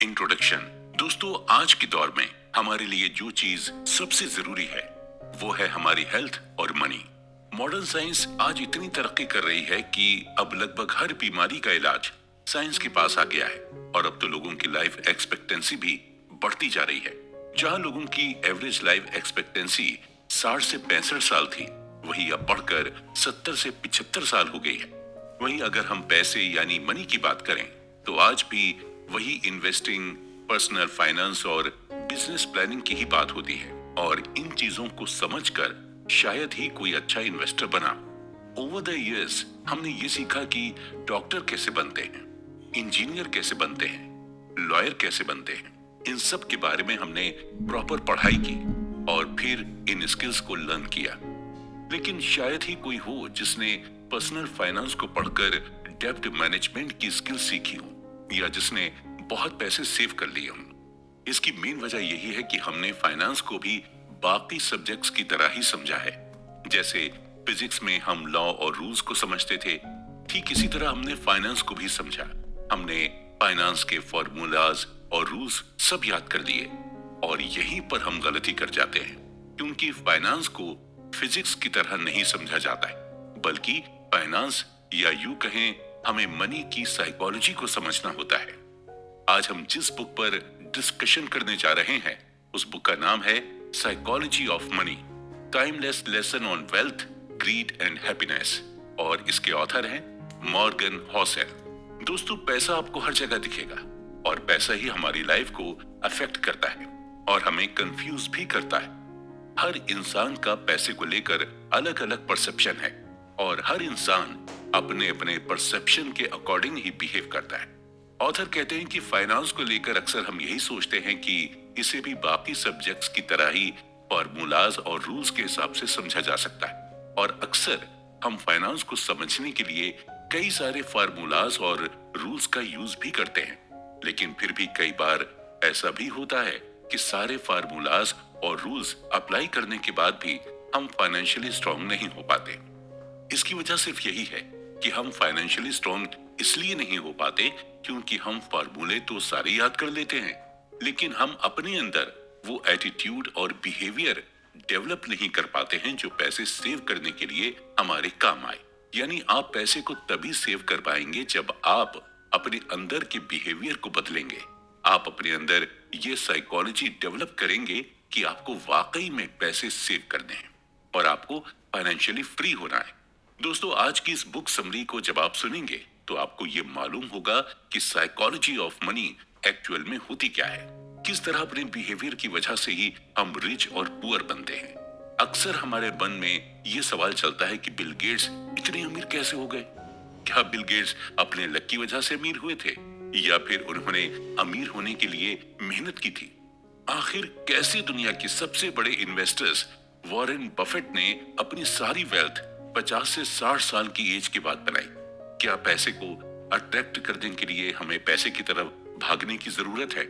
Introduction. दोस्तों, आज के दौर में हमारे लिए जो चीज सबसे जरूरी है वो है हमारी हेल्थ और मनी। मॉडर्न साइंस आज इतनी तरक्की कर रही है कि अब लगभग हर बीमारी का इलाज साइंस के पास आ गया है और अब तो लोगों की लाइफ एक्सपेक्टेंसी भी बढ़ती जा रही है। जहां लोगों की एवरेज लाइफ एक्सपेक्टेंसी 60 से 65 साल थी, वही अब बढ़कर 70 से 75 साल हो गई है। वहीं अगर हम पैसे यानी मनी की बात करें तो आज भी वही इन्वेस्टिंग, पर्सनल फाइनेंस और बिजनेस प्लानिंग की ही बात होती है और इन चीजों को समझकर शायद ही कोई अच्छा इन्वेस्टर बना। ओवर द इयर्स हमने ये सीखा कि डॉक्टर कैसे बनते हैं, इंजीनियर कैसे बनते हैं, लॉयर कैसे बनते हैं। इन सब के बारे में हमने प्रॉपर पढ़ाई की और फिर इन स्किल्स को लर्न किया। लेकिन शायद ही कोई हो जिसने पर्सनल फाइनेंस को पढ़कर डेब्ट मैनेजमेंट की स्किल सीखी हो या जिसने बहुत पैसे सेव कर लिए हों। इसकी मेन वजह यही है कि हमने फाइनेंस को भी बाकी सब्जेक्ट्स की तरह ही समझा है। जैसे फिजिक्स में हम लॉ और रूल्स को समझते थे, ठीक इसी तरह हमने फाइनेंस को भी समझा। हमने फाइनेंस के फॉर्मूलाज और रूल्स सब याद कर दिए और यहीं पर हम गलती कर जाते हैं, क्योंकि फाइनेंस को फिजिक्स की तरह नहीं समझा जाता है, बल्कि फाइनेंस या यूं कहें हमें मनी की साइकोलॉजी को समझना होता है। आज हम जिस बुक पर डिस्कशन करने जा रहे हैं उस बुक का नाम है psychology of money, timeless lesson on wealth, greed and happiness और इसके ऑथर हैं मॉर्गन हॉसेल। दोस्तों, पैसा आपको हर जगह दिखेगा और पैसा ही हमारी लाइफ को अफेक्ट करता है और हमें कंफ्यूज भी करता है। हर इंसान का पैसे को लेकर अलग अलग परसेप्शन है और हर इंसान अपने अपने परसेप्शन के अकॉर्डिंग ही बिहेव करता है। ऑथर कहते हैं कि फाइनेंस को लेकर अक्सर हम यही सोचते हैं कि इसे भी बाकी सब्जेक्ट्स की तरह ही फॉर्मूलाज और रूल्स के हिसाब से समझा जा सकता है और अक्सर हम फाइनेंस को समझने के लिए कई सारे फार्मूलाज और रूल्स का यूज भी करते हैं। लेकिन फिर भी कई बार ऐसा भी होता है कि सारे फार्मूलाज और रूल्स अप्लाई करने के बाद भी हम फाइनेंशियली स्ट्रांग नहीं हो पाते। इसकी वजह सिर्फ यही है कि हम फाइनेंशियली स्ट्रांग इसलिए नहीं हो पाते क्योंकि हम फार्मूले तो सारे याद कर लेते हैं, लेकिन हम अपने अंदर वो एटीट्यूड और बिहेवियर डेवलप नहीं कर पाते हैं जो पैसे सेव करने के लिए हमारे काम आए। यानी आप पैसे को तभी सेव कर पाएंगे जब आप अपने अंदर के बिहेवियर को बदलेंगे। आप अपने अंदर ये साइकोलॉजी डेवलप करेंगे कि आपको वाकई में पैसे सेव करने हैं और आपको फाइनेंशियली फ्री होना है। दोस्तों, आज की इस बुक समरी को जब आप सुनेंगे तो आपको ये मालूम होगा कि साइकोलॉजी ऑफ मनी एक्चुअल में होती क्या है, किस तरह अपने बिहेवियर की वजह से ही हम रिच और पुअर बनते हैं। अक्सर हमारे मन में ये सवाल चलता है कि बिल गेट्स इतने अमीर कैसे हो गए? क्या बिल गेट्स अपने लक की वजह से अमीर हुए थे या फिर उन्होंने अमीर होने के लिए मेहनत की थी? आखिर कैसे दुनिया के सबसे बड़े इन्वेस्टर्स वॉरेन बफेट ने अपनी सारी वेल्थ 50 से 60 साल की एज के बाद बनाई? क्या पैसे को अट्रैक्ट करने के लिए हमें पैसे की तरफ भागने की जरूरत है?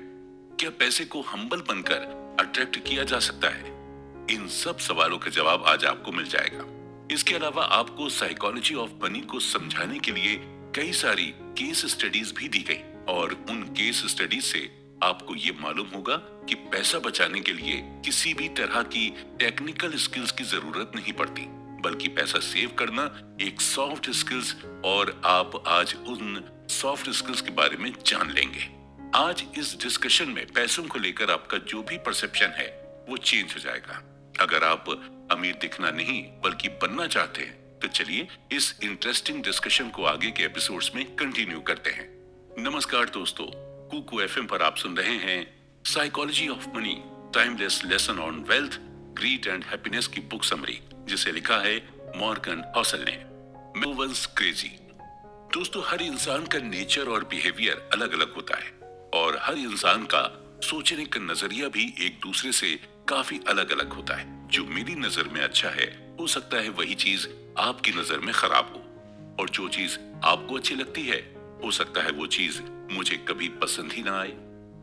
क्या पैसे को हम्बल बनकर अट्रैक्ट किया जा सकता है? इन सब सवालों का जवाब आज आपको मिल जाएगा। इसके अलावा आपको साइकोलॉजी ऑफ मनी को समझाने के लिए कई सारी केस स्टडीज भी दी गई और उन केस स्टडीज से आपको ये मालूम होगा कि पैसा बचाने के लिए किसी भी तरह की टेक्निकल स्किल्स की जरूरत नहीं पड़ती, बल्कि पैसा सेव करना एक सॉफ्ट स्किल्स और आप आज उन सॉफ्ट स्किल्स के बारे में जान लेंगे। आज इस डिस्कशन में पैसों को लेकर आपका जो भी परसेप्शन है वो चेंज हो जाएगा। अगर आप अमीर दिखना नहीं बल्कि बनना चाहते हैं तो चलिए इस इंटरेस्टिंग डिस्कशन को आगे के एपिसोड्स में कंटिन्यू करते हैं। नमस्कार दोस्तों, कुकू एफएम पर आप सुन रहे हैं psychology of money, timeless lesson on wealth, greed and happiness की बुक समरी, जिसे लिखा है मॉर्गन हॉसेल ने। No one's crazy. दोस्तों, हर इंसान का नेचर और बिहेवियर अलग अलग होता है और हर इंसान का सोचने का नजरिया भी एक दूसरे से काफी अलग अलग होता है। जो मेरी नजर में अच्छा है हो सकता है वही चीज आपकी नजर में खराब हो, और जो चीज आपको अच्छी लगती है हो सकता है वो चीज मुझे कभी पसंद ही ना आए।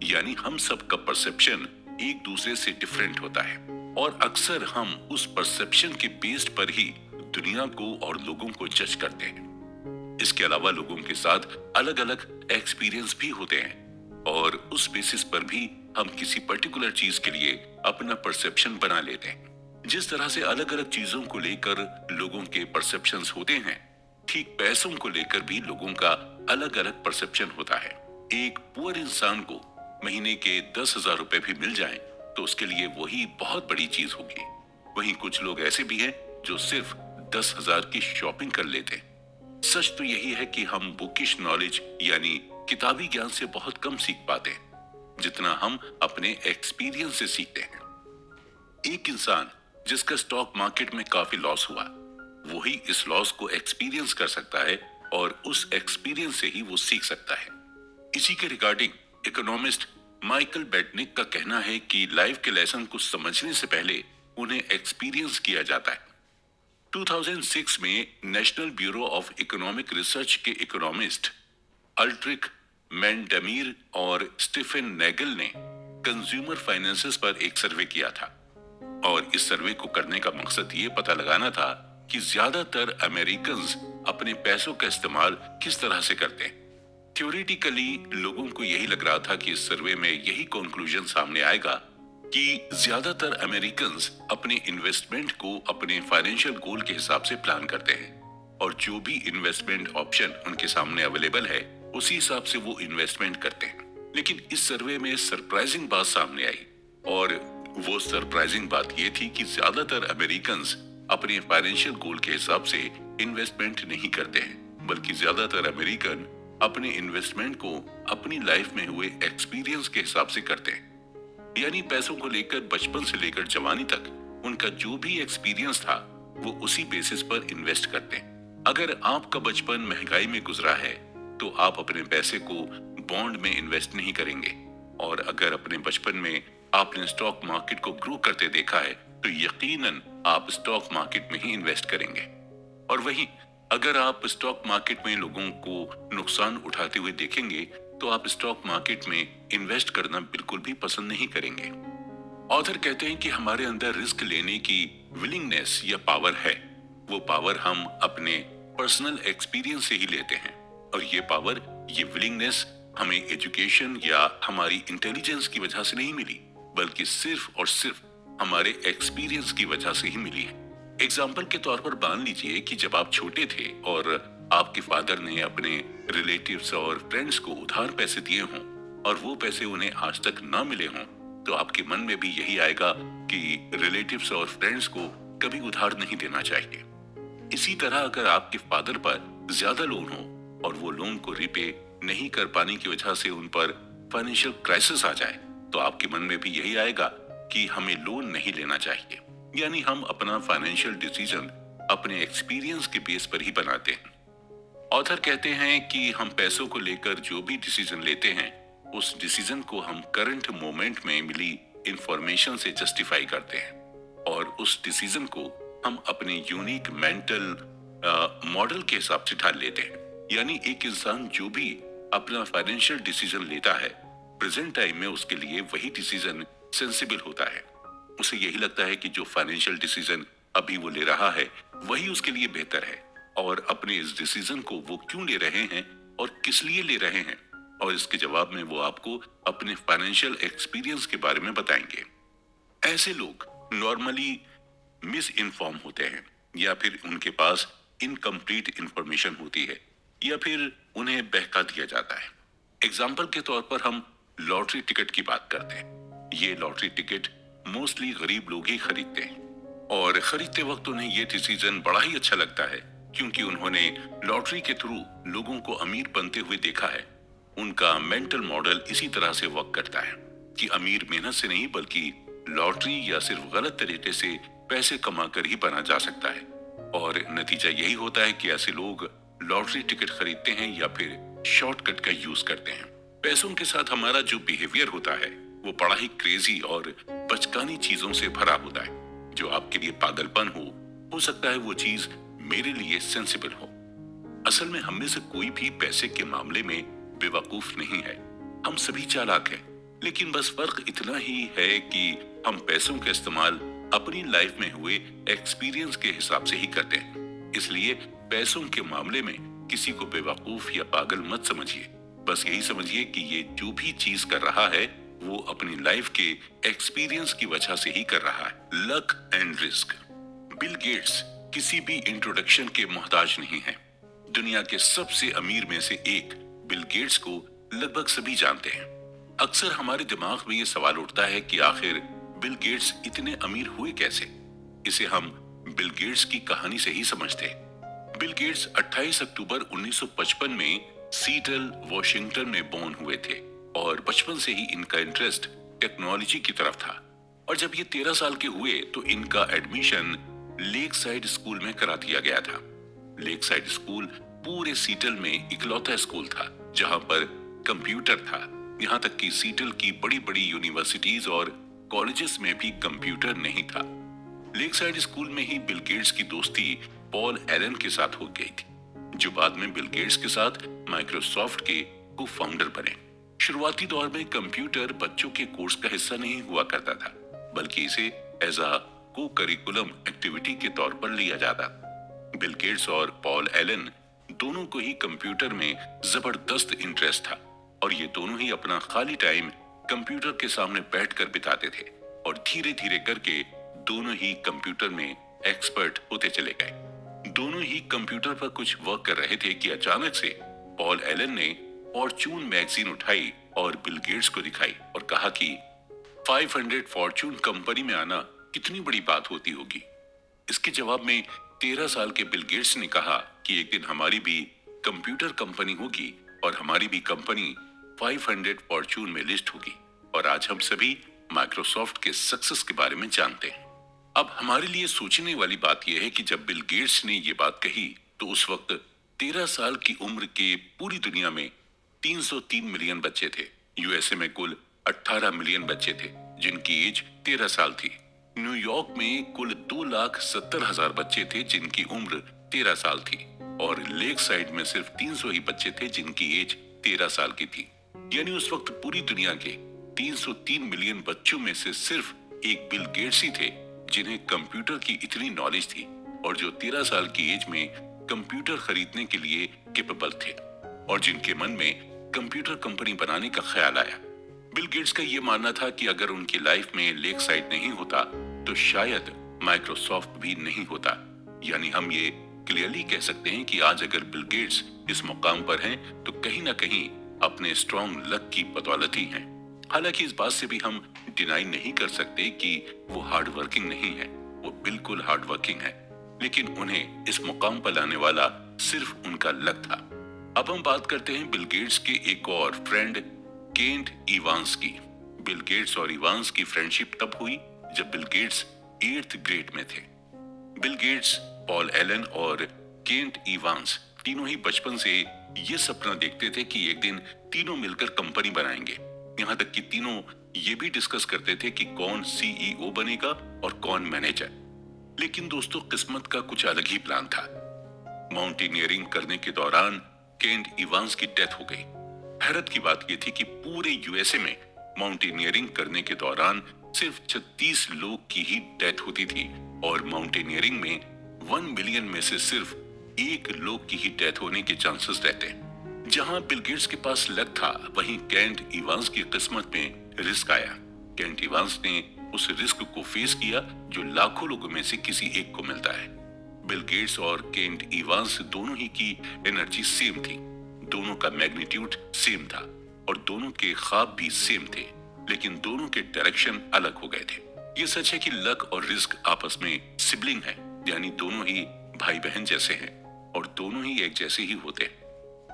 यानी हम सबका परसेप्शन एक दूसरे से डिफरेंट होता है और अक्सर हम उस परसेप्शन के बेस्ड पर ही दुनिया को और लोगों को जज करते हैं। इसके अलावा लोगों के साथ अलग अलग एक्सपीरियंस भी होते हैं। और उस बेसिस पर भी हम किसी पर्टिकुलर चीज के लिए अपना परसेप्शन बना लेते हैं। जिस तरह से अलग अलग चीजों को लेकर लोगों के परसेप्शंस होते हैं, ठीक पैसों को लेकर भी लोगों का अलग अलग परसेप्शन होता है। एक पुअर इंसान को महीने के 10,000 रुपए भी मिल जाएं, तो उसके लिए वही बहुत बड़ी चीज होगी। वहीं कुछ लोग ऐसे भी हैं जो सिर्फ 10,000 की शॉपिंग कर लेते हैं। सच तो यही है कि हम बुकिश नॉलेज यानी किताबी ज्ञान से बहुत कम सीख पाते हैं, जितना हम अपने एक्सपीरियंस से सीखते हैं। एक इंसान जिसका स्टॉक मार्केट में काफी लॉस हुआ, वही इस लॉस को एक्सपीरियंस कर सकता है और उस एक्सपीरियंस से ही वो सीख सकता है। इसी के रिगार्डिंग इकोनॉमिस्ट माइकल बेटनिक का कहना है कि लाइफ के लेसन को समझने से पहले उन्हें एक्सपीरियंस किया जाता है। 2006 में national bureau of economic research के इकोनॉमिस्ट अल्ट्रिक मैंडमीर और स्टीफन नेगल ने कंज्यूमर फाइनेंसेस पर एक सर्वे किया था, और इस सर्वे को करने का मकसद ये पता लगाना था कि ज्यादातर अमेरिकन्स अपने पैसों का इस्तेमाल किस तरह से करते हैं। थ्योरेटिकली लोगों को यही लग रहा था कि इस सर्वे में यही कंक्लूजन सामने आएगा कि ज्यादातर अमेरिकन्स अपने इन्वेस्टमेंट को अपने फाइनेंशियल गोल के हिसाब से प्लान करते हैं, और जो भी इन्वेस्टमेंट ऑप्शन उनके सामने अवेलेबल है उसी हिसाब से वो इन्वेस्टमेंट करते हैं। लेकिन इस सर्वे में सरप्राइजिंग बात सामने आई, और वो सरप्राइजिंग बात ये थी कि ज्यादातर अमेरिकन्स अपने फाइनेंशियल गोल के हिसाब से इन्वेस्टमेंट नहीं करते हैं, बल्कि ज्यादातर अमेरिकन अपने इन्वेस्टमेंट को अपनी लाइफ में हुए एक्सपीरियंस के हिसाब से करते हैं। यानी पैसों को लेकर बचपन से लेकर जवानी तक उनका जो भी एक्सपीरियंस था वो उसी बेसिस पर इन्वेस्ट करते हैं। अगर आपका बचपन महंगाई में गुजरा है तो आप अपने पैसे को बॉन्ड में इन्वेस्ट नहीं करेंगे, और अगर अपने बचपन में आपने स्टॉक मार्केट को ग्रो करते देखा है तो यकीनन आप स्टॉक मार्केट में ही इन्वेस्ट करेंगे। और वहीं अगर आप स्टॉक मार्केट में लोगों को नुकसान उठाते हुए देखेंगे तो आप स्टॉक मार्केट में इन्वेस्ट करना बिल्कुल भी पसंद नहीं करेंगे। ऑथर कहते हैं कि हमारे अंदर रिस्क लेने की विलिंगनेस या पावर है, वो पावर हम अपने पर्सनल एक्सपीरियंस से ही लेते हैं, और ये पावर, ये विलिंगनेस हमें एजुकेशन या हमारी इंटेलिजेंस की वजह से नहीं मिली, बल्कि सिर्फ और सिर्फ हमारे एक्सपीरियंस की वजह से ही मिली है। एग्जाम्पल के तौर पर मान लीजिए कि जब आप छोटे थे और आपके फादर ने अपने रिलेटिव्स और फ्रेंड्स को उधार पैसे दिए हों और वो पैसे उन्हें आज तक ना मिले हों, तो आपके मन में भी यही आएगा कि रिलेटिव्स और फ्रेंड्स को कभी उधार नहीं देना चाहिए। इसी तरह अगर आपके फादर पर ज्यादा लोन हो और वो लोन को रिपे नहीं कर पाने की वजह से उन पर फाइनेंशियल क्राइसिस आ जाए, तो आपके मन में भी यही आएगा कि हमें लोन नहीं लेना चाहिए। यानी हम अपना फाइनेंशियल डिसीजन अपने एक्सपीरियंस के बेस पर ही बनाते हैं। ऑथर कहते हैं कि हम पैसों को लेकर जो भी डिसीजन लेते हैं, उस डिसीजन को हम करंट मोमेंट में मिली इंफॉर्मेशन से जस्टिफाई करते हैं, और उस डिसीजन को हम अपने यूनिक मेंटल मॉडल के हिसाब से ढाल लेते हैं। यानी एक इंसान जो भी अपना फाइनेंशियल डिसीजन लेता है, प्रेजेंट टाइम में उसके लिए वही डिसीजन सेंसिबल होता है। उसे यही लगता है कि जो फाइनेंशियल डिसीजन अभी वो ले रहा है वही उसके लिए बेहतर है, और अपने इस डिसीजन को वो क्यों ले रहे हैं और किस लिए ले रहे हैं, और इसके जवाब में वो आपको अपने फाइनेंशियल एक्सपीरियंस के बारे में बताएंगे। ऐसे लोग नॉर्मली मिस इन्फॉर्म होते हैं, या फिर उनके पास इनकम्प्लीट इंफॉर्मेशन होती है, या फिर उन्हें बहका दिया जाता है। एग्जाम्पल के तौर पर हम लॉटरी टिकट की बात करते हैं। ये लॉटरी टिकट मोस्टली गरीब लोग ही खरीदते हैं, और खरीदते वक्त उन्हें ये डिसीजन बड़ा ही अच्छा लगता है क्योंकि उन्होंने लॉटरी के थ्रू लोगों को अमीर बनते हुए देखा है। उनका मेंटल मॉडल इसी तरह से वर्क करता है कि अमीर मेहनत से नहीं बल्कि लॉटरी या सिर्फ गलत तरीके से पैसे कमाकर ही बना जा सकता है, और नतीजा यही होता है कि ऐसे लोग लॉटरी टिकट खरीदते हैं या फिर शॉर्टकट का यूज करते हैं। पैसों के साथ हमारा जो बिहेवियर होता है वो बड़ा ही क्रेजी और बचकानी चीजों से भरा होता है। जो आपके लिए पागलपन हो सकता है वो चीज मेरे लिए सेंसिबल हो। असल में हम में से कोई भी पैसे के मामले में बेवकूफ नहीं है, हम सभी चालाक हैं, लेकिन बस फर्क इतना ही है कि हम पैसों का इस्तेमाल अपनी लाइफ में हुए एक्सपीरियंस के हिसाब से ही करते हैं। इसलिए पैसों के मामले में किसी को बेवकूफ या पागल मत समझिए। बस यही समझिए कि ये जो भी चीज कर रहा है वो अपनी लाइफ के एक्सपीरियंस की वजह से ही कर रहा है। Luck and risk. Bill Gates किसी भी इंट्रोडक्शन के मोहताज नहीं है। दुनिया के सबसे अमीर में से एक बिल गेट्स को लगभग सभी जानते हैं। अक्सर हमारे दिमाग में ये सवाल उठता है कि आखिर बिल गेट्स इतने अमीर हुए कैसे। इसे हम बिल गेट्स की कहानी से ही समझते हैं। बिल गेट्स 28 अक्टूबर 1955 में सीटल, वॉशिंगटन में बोर्न हुए थे और बचपन से ही इनका इंटरेस्ट टेक्नोलॉजी की तरफ था। और जब ये 13 साल के हुए तो इनका एडमिशन लेक साइड स्कूल में करा दिया गया था। लेक साइड स्कूल पूरे सीटल में इकलौता स्कूल था जहां पर कंप्यूटर था। यहाँ तक कि सीटल की बड़ी बड़ी यूनिवर्सिटीज और कॉलेजेस में भी कंप्यूटर नहीं था। लेक साइड स्कूल में ही बिल गेट्स की दोस्ती पॉल एलन के साथ हो गई थी, जो बाद में बिल गेट्स के साथ माइक्रोसॉफ्ट के को फाउंडर बने। शुरुआती दौर में कंप्यूटर बच्चों के कोर्स का हिस्सा नहीं हुआ करता था, बल्कि इसे एज अ को करिकुलम एक्टिविटी के तौर पर लिया जाता। बिल गेट्स और पॉल एलन दोनों को ही कंप्यूटर में जबरदस्त इंटरेस्ट था और ये दोनों ही अपना खाली टाइम कंप्यूटर के सामने बैठकर बिताते थे और धीरे धीरे करके दोनों ही कंप्यूटर में एक्सपर्ट होते चले गए। दोनों ही कंप्यूटर पर कुछ वर्क कर रहे थे कि अचानक से पॉल एलन ने फॉर्चून मैगजीन उठाई और बिल गेट्स को दिखाई और कहा कि 500 फॉर्चून कंपनी में आना कितनी बड़ी बात होती होगी। इसके जवाब में 13 साल के बिल गेट्स ने कहा कि एक दिन हमारी भी कंप्यूटर कंपनी होगी और हमारी भी कंपनी 500 फॉर्चून में लिस्ट होगी। और आज हम सभी माइक्रोसॉफ्ट के सक्सेस के बारे में जानते हैं। अब हमारे लिए सोचने वाली बात यह है कि जब बिल गेट्स ने ये बात कही तो उस वक्त 13 साल की उम्र के पूरी दुनिया में 303 मिलियन बच्चे थे। यूएसए में कुल 18 मिलियन बच्चे थे जिनकी एज 13 साल थी। न्यूयॉर्क में कुल 2,70,000 बच्चे थे जिनकी उम्र 13 साल थी और लेक साइड में सिर्फ 300 ही बच्चे थे जिनकी एज 13 साल की थी। यानी उस वक्त पूरी दुनिया के 303 मिलियन बच्चों में से सिर्फ एक बिल गेट्स ही थे जिन्हें कंप्यूटर की इतनी नॉलेज थी और जो 13 साल की एज में कंप्यूटर खरीदने के लिए कैपेबल थे और जिनके मन में कंप्यूटर कंपनी बनाने का ख्याल आया। बिल गेट्स का यह मानना था कि अगर उनकी लाइफ में लेक साइड नहीं होता तो शायद माइक्रोसॉफ्ट भी नहीं होता। यानी हम ये क्लियरली कह सकते हैं कि आज अगर बिल गेट्स इस मुकाम पर हैं तो कहीं ना कहीं अपने स्ट्रॉन्ग लक की बदौलत ही हैं। हालांकि इस बात से भी हम डिनाई नहीं कर सकते कि वो हार्ड वर्किंग नहीं है, वो बिल्कुल हार्ड वर्किंग है, लेकिन उन्हें इस मुकाम पर लाने वाला सिर्फ उनका लक था। अब हम बात करते हैं बिल गेट्स के एक और फ्रेंड केंट इवांस की। बिल गेट्स और इवांस की फ्रेंडशिप तब हुई जब बिल गेट्स 8th ग्रेड में थे। बिल गेट्स, पॉल एलन और केंट इवांस तीनों ही बचपन से ये सपना देखते थे कि एक दिन तीनों मिलकर कंपनी बनाएंगे। यहाँ तक कि तीनों ये भी डिस्कस करते थे कि कौन सीईओ बनेगा और कौन मैनेजर। लेकिन दोस्तों, किस्मत का कुछ अलग ही प्लान था। माउंटेनियरिंग करने के दौरान केंट इवांस की डेथ हो गई। हैरत की बात यह थी कि पूरे यूएसए में माउंटेनियरिंग करने के दौरान सिर्फ 36 लोग की ही डेथ होती थी और माउंटेनियरिंग में 1 मिलियन में से सिर्फ 1 लोग की ही डेथ होने के चांसेस रहते हैं। जहां बिल गेट्स के पास लक था, वहीं केंट इवांस की किस्मत में रिस्क आया। केंट इवांस ने उस रिस्क को फेस किया जो लाखों लोगों में से किसी एक को मिलता है। बिल गेट्स और केंट इवांस दोनों ही की एनर्जी सेम थी, दोनों का मैग्नीट्यूड सेम था और दोनों के ख्वाब भी सेम थे, लेकिन दोनों के डायरेक्शन अलग हो गए थे। ये सच है कि लक और रिस्क आपस में सिबलिंग है, यानी दोनों ही भाई बहन जैसे हैं और दोनों ही एक जैसे ही होते हैं।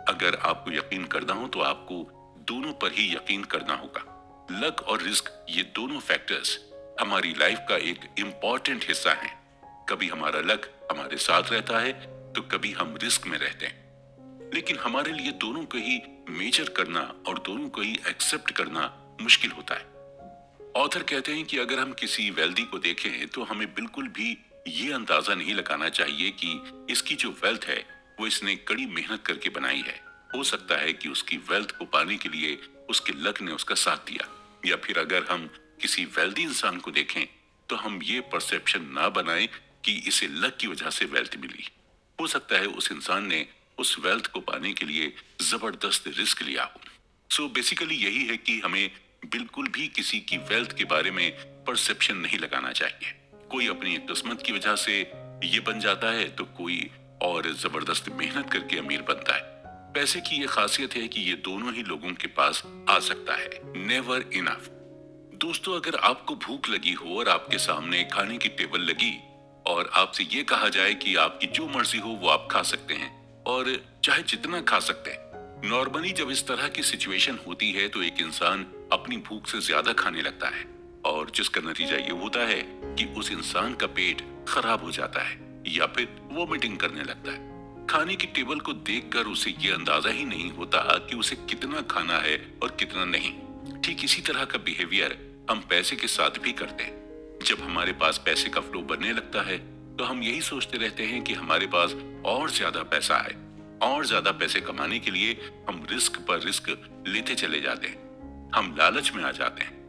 अगर आपको यकीन करना हो तो आपको दोनों पर ही यकीन करना होगा। लक और रिस्क, ये दोनों फैक्टर्स हमारी लाइफ का एक इम्पॉर्टेंट हिस्सा हैं। कभी हमारा लक हमारे साथ रहता है तो कभी हम रिस्क में रहते हैं, लेकिन हमारे लिए दोनों को ही मेजर करना और दोनों को ही एक्सेप्ट करना मुश्किल होता है। ऑथर कहते हैं कि अगर हम किसी वेल्दी को देखें तो हमें बिल्कुल भी ये अंदाजा नहीं लगाना चाहिए कि इसकी जो वेल्थ है वो इसने कड़ी मेहनत करके बनाई है। हो सकता है कि उसकी वेल्थ को पाने के लिए उसके लक ने उसका साथ दिया। या फिर अगर हम किसी वेल्दी इंसान को देखें तो हम ये परसेप्शन ना बनाएं कि इसे लक की वजह से वेल्थ मिली। हो सकता है उस इंसान ने उस वेल्थ को पाने के लिए जबरदस्त रिस्क लिया हो। सो बेसिकली यही है कि हमें बिल्कुल भी किसी की वेल्थ के बारे में परसेप्शन नहीं लगाना चाहिए। कोई अपनी किस्मत की वजह से ये बन जाता है तो कोई और जबरदस्त मेहनत करके अमीर बनता है। पैसे की ये खासियत है कि ये दोनों ही लोगों के पास आ सकता है, नेवर इनफ। दोस्तों, अगर आपको भूख लगी हो और आपके सामने खाने की टेबल लगी और आपसे ये कहा जाए कि आपकी जो मर्जी हो वो आप खा सकते हैं और चाहे जितना खा सकते हैं। नॉर्मली जब इस तरह की सिचुएशन होती है तो एक इंसान अपनी भूख से ज्यादा खाने लगता है और जिसका नतीजा ये होता है कि उस इंसान का पेट खराब हो जाता है या फिर वोमिटिंग करने लगता है। खाने की टेबल को देखकर उसे ये अंदाजा ही नहीं होता कि उसे कितना खाना है और कितना नहीं। ठीक इसी तरह का बिहेवियर हम पैसे के साथ भी करते हैं। जब हमारे पास पैसे का फ्लो बनने लगता है तो हम यही सोचते रहते हैं कि हमारे पास और ज्यादा पैसा है। और ज्यादा पैसे कमाने के लिए हम रिस्क पर रिस्क लेते चले जाते हैं। हम लालच में आ जाते हैं।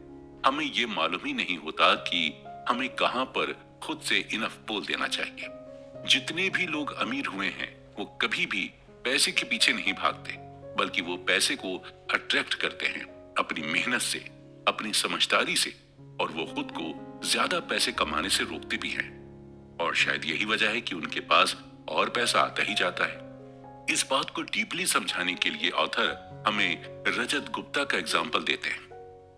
हमें ये मालूम ही नहीं होता कि हमें कहां पर खुद से इनफ बोल देना चाहिए। जितने भी लोग अमीर हुए हैं वो कभी भी पैसे के पीछे नहीं भागते, बल्कि वो पैसे को अट्रैक्ट करते हैं अपनी मेहनत से, अपनी समझदारी से, और वो खुद को ज्यादा पैसे कमाने से रोकते भी हैं। और शायद यही वजह है कि उनके पास और पैसा आता ही जाता है। इस बात को डीपली समझाने के लिए ऑथर हमें रजत गुप्ता का एग्जाम्पल देते हैं।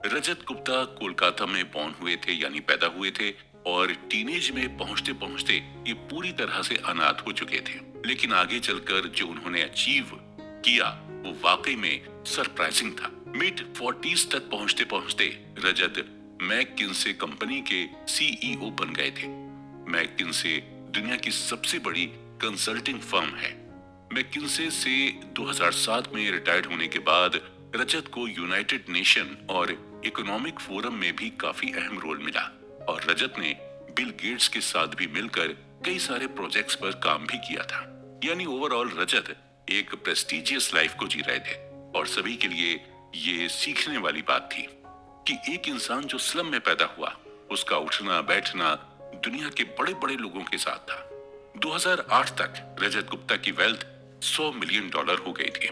रजत गुप्ता कोलकाता में बॉर्न हुए थे, यानी पैदा हुए थे, और टीनेज में पहुंचते पहुंचते ये पूरी तरह से अनाथ हो चुके थे। लेकिन आगे चलकर जो उन्होंने अचीव किया वो वाकई में सरप्राइजिंग था। मिड 40s तक पहुंचते पहुंचते रजत मैकिन्से कंपनी के सीईओ बन गए थे। मैकिन्से दुनिया की सबसे बड़ी कंसल्टिंग फर्म है। मैकिन्से से 2007 में रिटायर्ड होने के बाद रजत को यूनाइटेड नेशन और इकोनॉमिक फोरम में भी काफी अहम रोल मिला और रजत ने बिल गेट्स के साथ भी मिलकर कई सारे प्रोजेक्ट्स पर काम भी किया था। यानी ओवरऑल रजत एक प्रेस्टिजियस लाइफ को जी रहे थे और सभी के लिए ये सीखने वाली बात थी कि एक इंसान जो स्लम में पैदा हुआ, उसका उठना बैठना दुनिया के बड़े बड़े लोगों के साथ था। 2008 तक रजत गुप्ता की वेल्थ $100 मिलियन हो गई थी।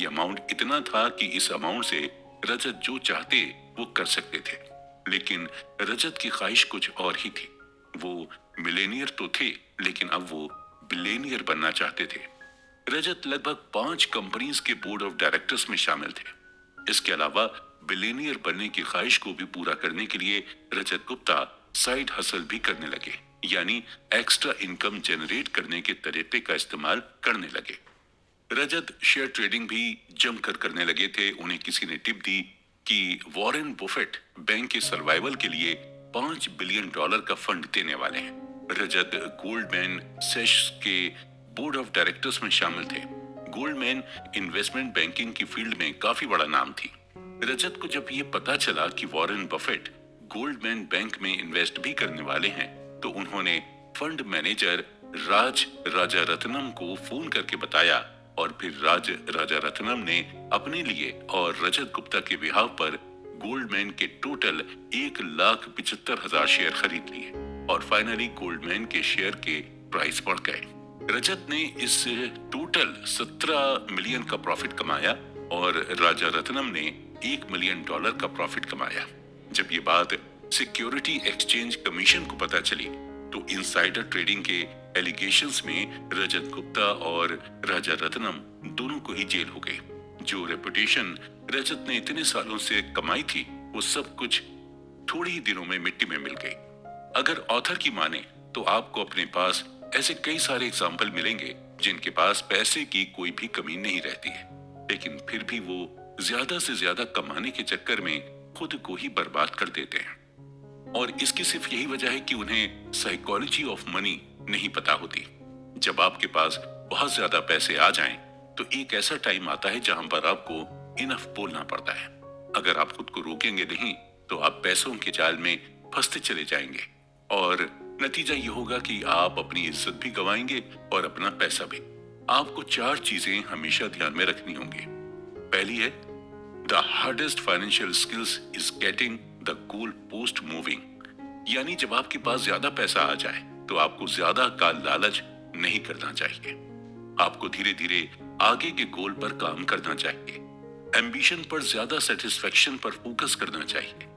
ये अमाउंट इतना था कि इस अमाउंट से रजत जो चाहते वो कर सकते थे। लेकिन रजत की ख्वाहिश कुछ और ही थी। वो मिलेनियर तो थे, लेकिन अब वो बिलियनियर बनना चाहते थे। रजत लगभग 5 कंपनीज के बोर्ड ऑफ डायरेक्टर्स में शामिल थे। इसके अलावा बिलियनियर बनने की ख्वाहिश को भी पूरा करने के लिए रजत गुप्ता साइड हसल भी करने लगे, यानी एक्स्ट्रा इनकम जनरेट करने के तरीके का इस्तेमाल करने लगे। रजत शेयर ट्रेडिंग भी जमकर करने लगे थे। उन्हें किसी ने टिप दी कि वॉरेन बुफेट बैंक के सर्वाइवल के लिए $5 बिलियन का फंड देने वाले हैं। रजत गोल्डमैन सैच्स के बोर्ड ऑफ डायरेक्टर्स में शामिल थे। गोल्डमैन इन्वेस्टमेंट बैंकिंग की फील्ड में काफी बड़ा नाम थी। रजत को जब ये पता चला कि वॉरेन बफेट गोल्डमैन बैंक में इन्वेस्ट भी करने वाले हैं, तो उन्होंने फंड मैनेजर राज राजारत्नम को फोन करके बताया और फिर राज राजारत्नम ने अपने लिए और रजत गुप्ता के बिहाव पर गोल्डमैन के टोटल 1,75,000 शेयर खरीद लिए और फाइनली गोल्डमैन के शेयर के प्राइस बढ़ गए। रजत ने इस टोटल 17 मिलियन का प्रॉफिट कमाया और राजारत्नम ने $1 मिलियन का प्रॉफिट कमाया। जब ये बात सिक्योरिटी एक्सचेंज कमीशन को पता चली तो इनसाइडर ट्रेडिंग के एलिगेशंस में रजत गुप्ता और राजारत्नम दोनों को ही जेल हो गए। जो रेपुटेशन रजत ने इतने सालों से कमाई थी वो सब कुछ थोड़ी ही दिनों में मिट्टी में मिल गई। अगर ऑथर की माने तो आपको अपने पास ऐसे कई सारे एग्जाम्पल मिलेंगे जिनके पास पैसे की कोई भी कमी नहीं रहती है, लेकिन फिर भी वो ज्यादा से ज्यादा कमाने के चक्कर में खुद को ही बर्बाद कर देते हैं। और इसकी सिर्फ यही वजह है कि उन्हें साइकोलॉजी ऑफ मनी नहीं पता होती। जब आपके पास बहुत ज्यादा पैसे आ जाएं, तो एक ऐसा टाइम आता है जहां पर आपको इनफ बोलना पड़ता है। अगर आप खुद को रोकेंगे नहीं तो आप पैसों के जाल में फंसते चले जाएंगे और नतीजा ये होगा कि आप अपनी इज्जत भी गंवाएंगे और अपना पैसा भी। आपको 4 चीजें हमेशा ध्यान में रखनी होंगी। पहली है, the hardest financial skills is getting the goal post moving, यानी जब आपके पास ज्यादा पैसा आ जाए तो आपको ज्यादा का लालच नहीं करना चाहिए। आपको धीरे धीरे आगे के गोल पर काम करना चाहिए। एम्बिशन पर ज्यादा सेटिस्फेक्शन पर फोकस करना चाहिए।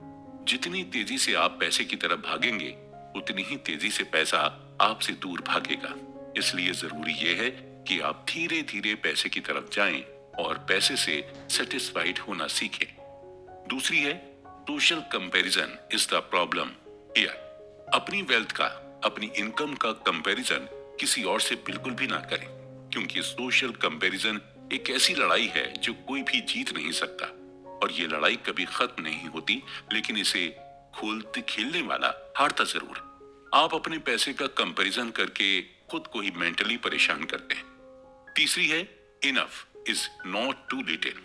जितनी तेजी से आप पैसे की तरफ भागेंगे, उतनी ही तेजी से पैसा आपसे दूर भागेगा। इसलिए जरूरी यह है कि आप धीरे धीरे पैसे की तरफ जाएं और पैसे से सेटिस्फाइड होना सीखें। दूसरी है social comparison is the problem here. अपनी वेल्थ का, अपनी इनकम का कंपैरिजन किसी और से बिल्कुल भी ना करें, क्योंकि सोशल कंपैरिजन एक ऐसी लड़ाई है जो कोई भी जीत नहीं सकता, और ये लड़ाई कभी खत्म नहीं होती, लेकिन इसे खोलते खेलने वाला हारता जरूर। आप अपने पैसे का कंपैरिजन करके खुद को ही मेंटली परेशान करते हैं। तीसरी है enough is not too little.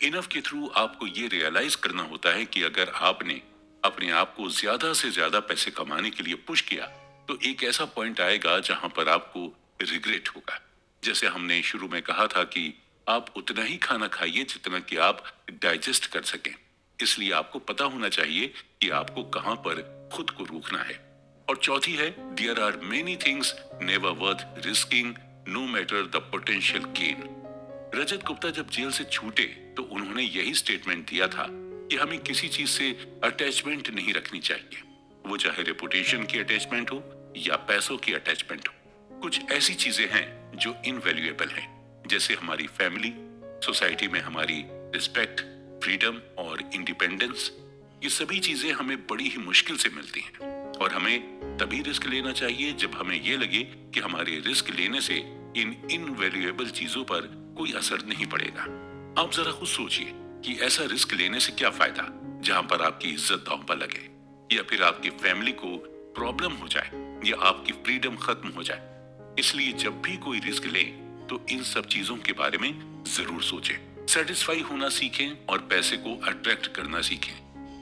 Enough के थ्रू आपको ये रियलाइज करना होता है कि अगर आपने अपने आप को ज्यादा से ज्यादा पैसे कमाने के लिए पुश किया, तो एक ऐसा पॉइंट आएगा जहां पर आपको रिग्रेट होगा। जैसे हमने शुरू में कहा था कि आप उतना ही खाना खाइए जितना कि आप डाइजेस्ट कर सकें। इसलिए आपको पता होना चाहिए कि आपको कहां पर खुद को रोकना है। और चौथी है there are many things never worth risking no matter the potential gain. Rajat Gupta जब जेल से छूटे तो उन्होंने यही स्टेटमेंट दिया था कि हमें किसी चीज से अटैचमेंट नहीं रखनी चाहिए, वो चाहे रेपुटेशन की अटैचमेंट हो या पैसों की अटैचमेंट हो। कुछ ऐसी चीजें हैं जो इनवैल्यूएबल हैं, जैसे हमारी फैमिली, सोसाइटी में हमारी रिस्पेक्ट, फ्रीडम और इंडिपेंडेंस। ये सभी चीजें हमें बड़ी ही मुश्किल से मिलती हैं, और हमें तभी रिस्क लेना चाहिए जब हमें ये लगे कि हमारे रिस्क लेने से इन इनवैल्यूएबल चीजों पर कोई असर नहीं पड़ेगा। आप जरा खुद सोचिए कि ऐसा रिस्क लेने से क्या फायदा जहां पर आपकी इज्जत दांव पर लगे, या फिर आपकी फैमिली को प्रॉब्लम हो जाए, या आपकी फ्रीडम खत्म हो जाए। इसलिए जब भी कोई रिस्क ले तो इन सब चीजों के बारे में जरूर सोचें। सेटिस्फाई होना सीखें और पैसे को अट्रैक्ट करना सीखें।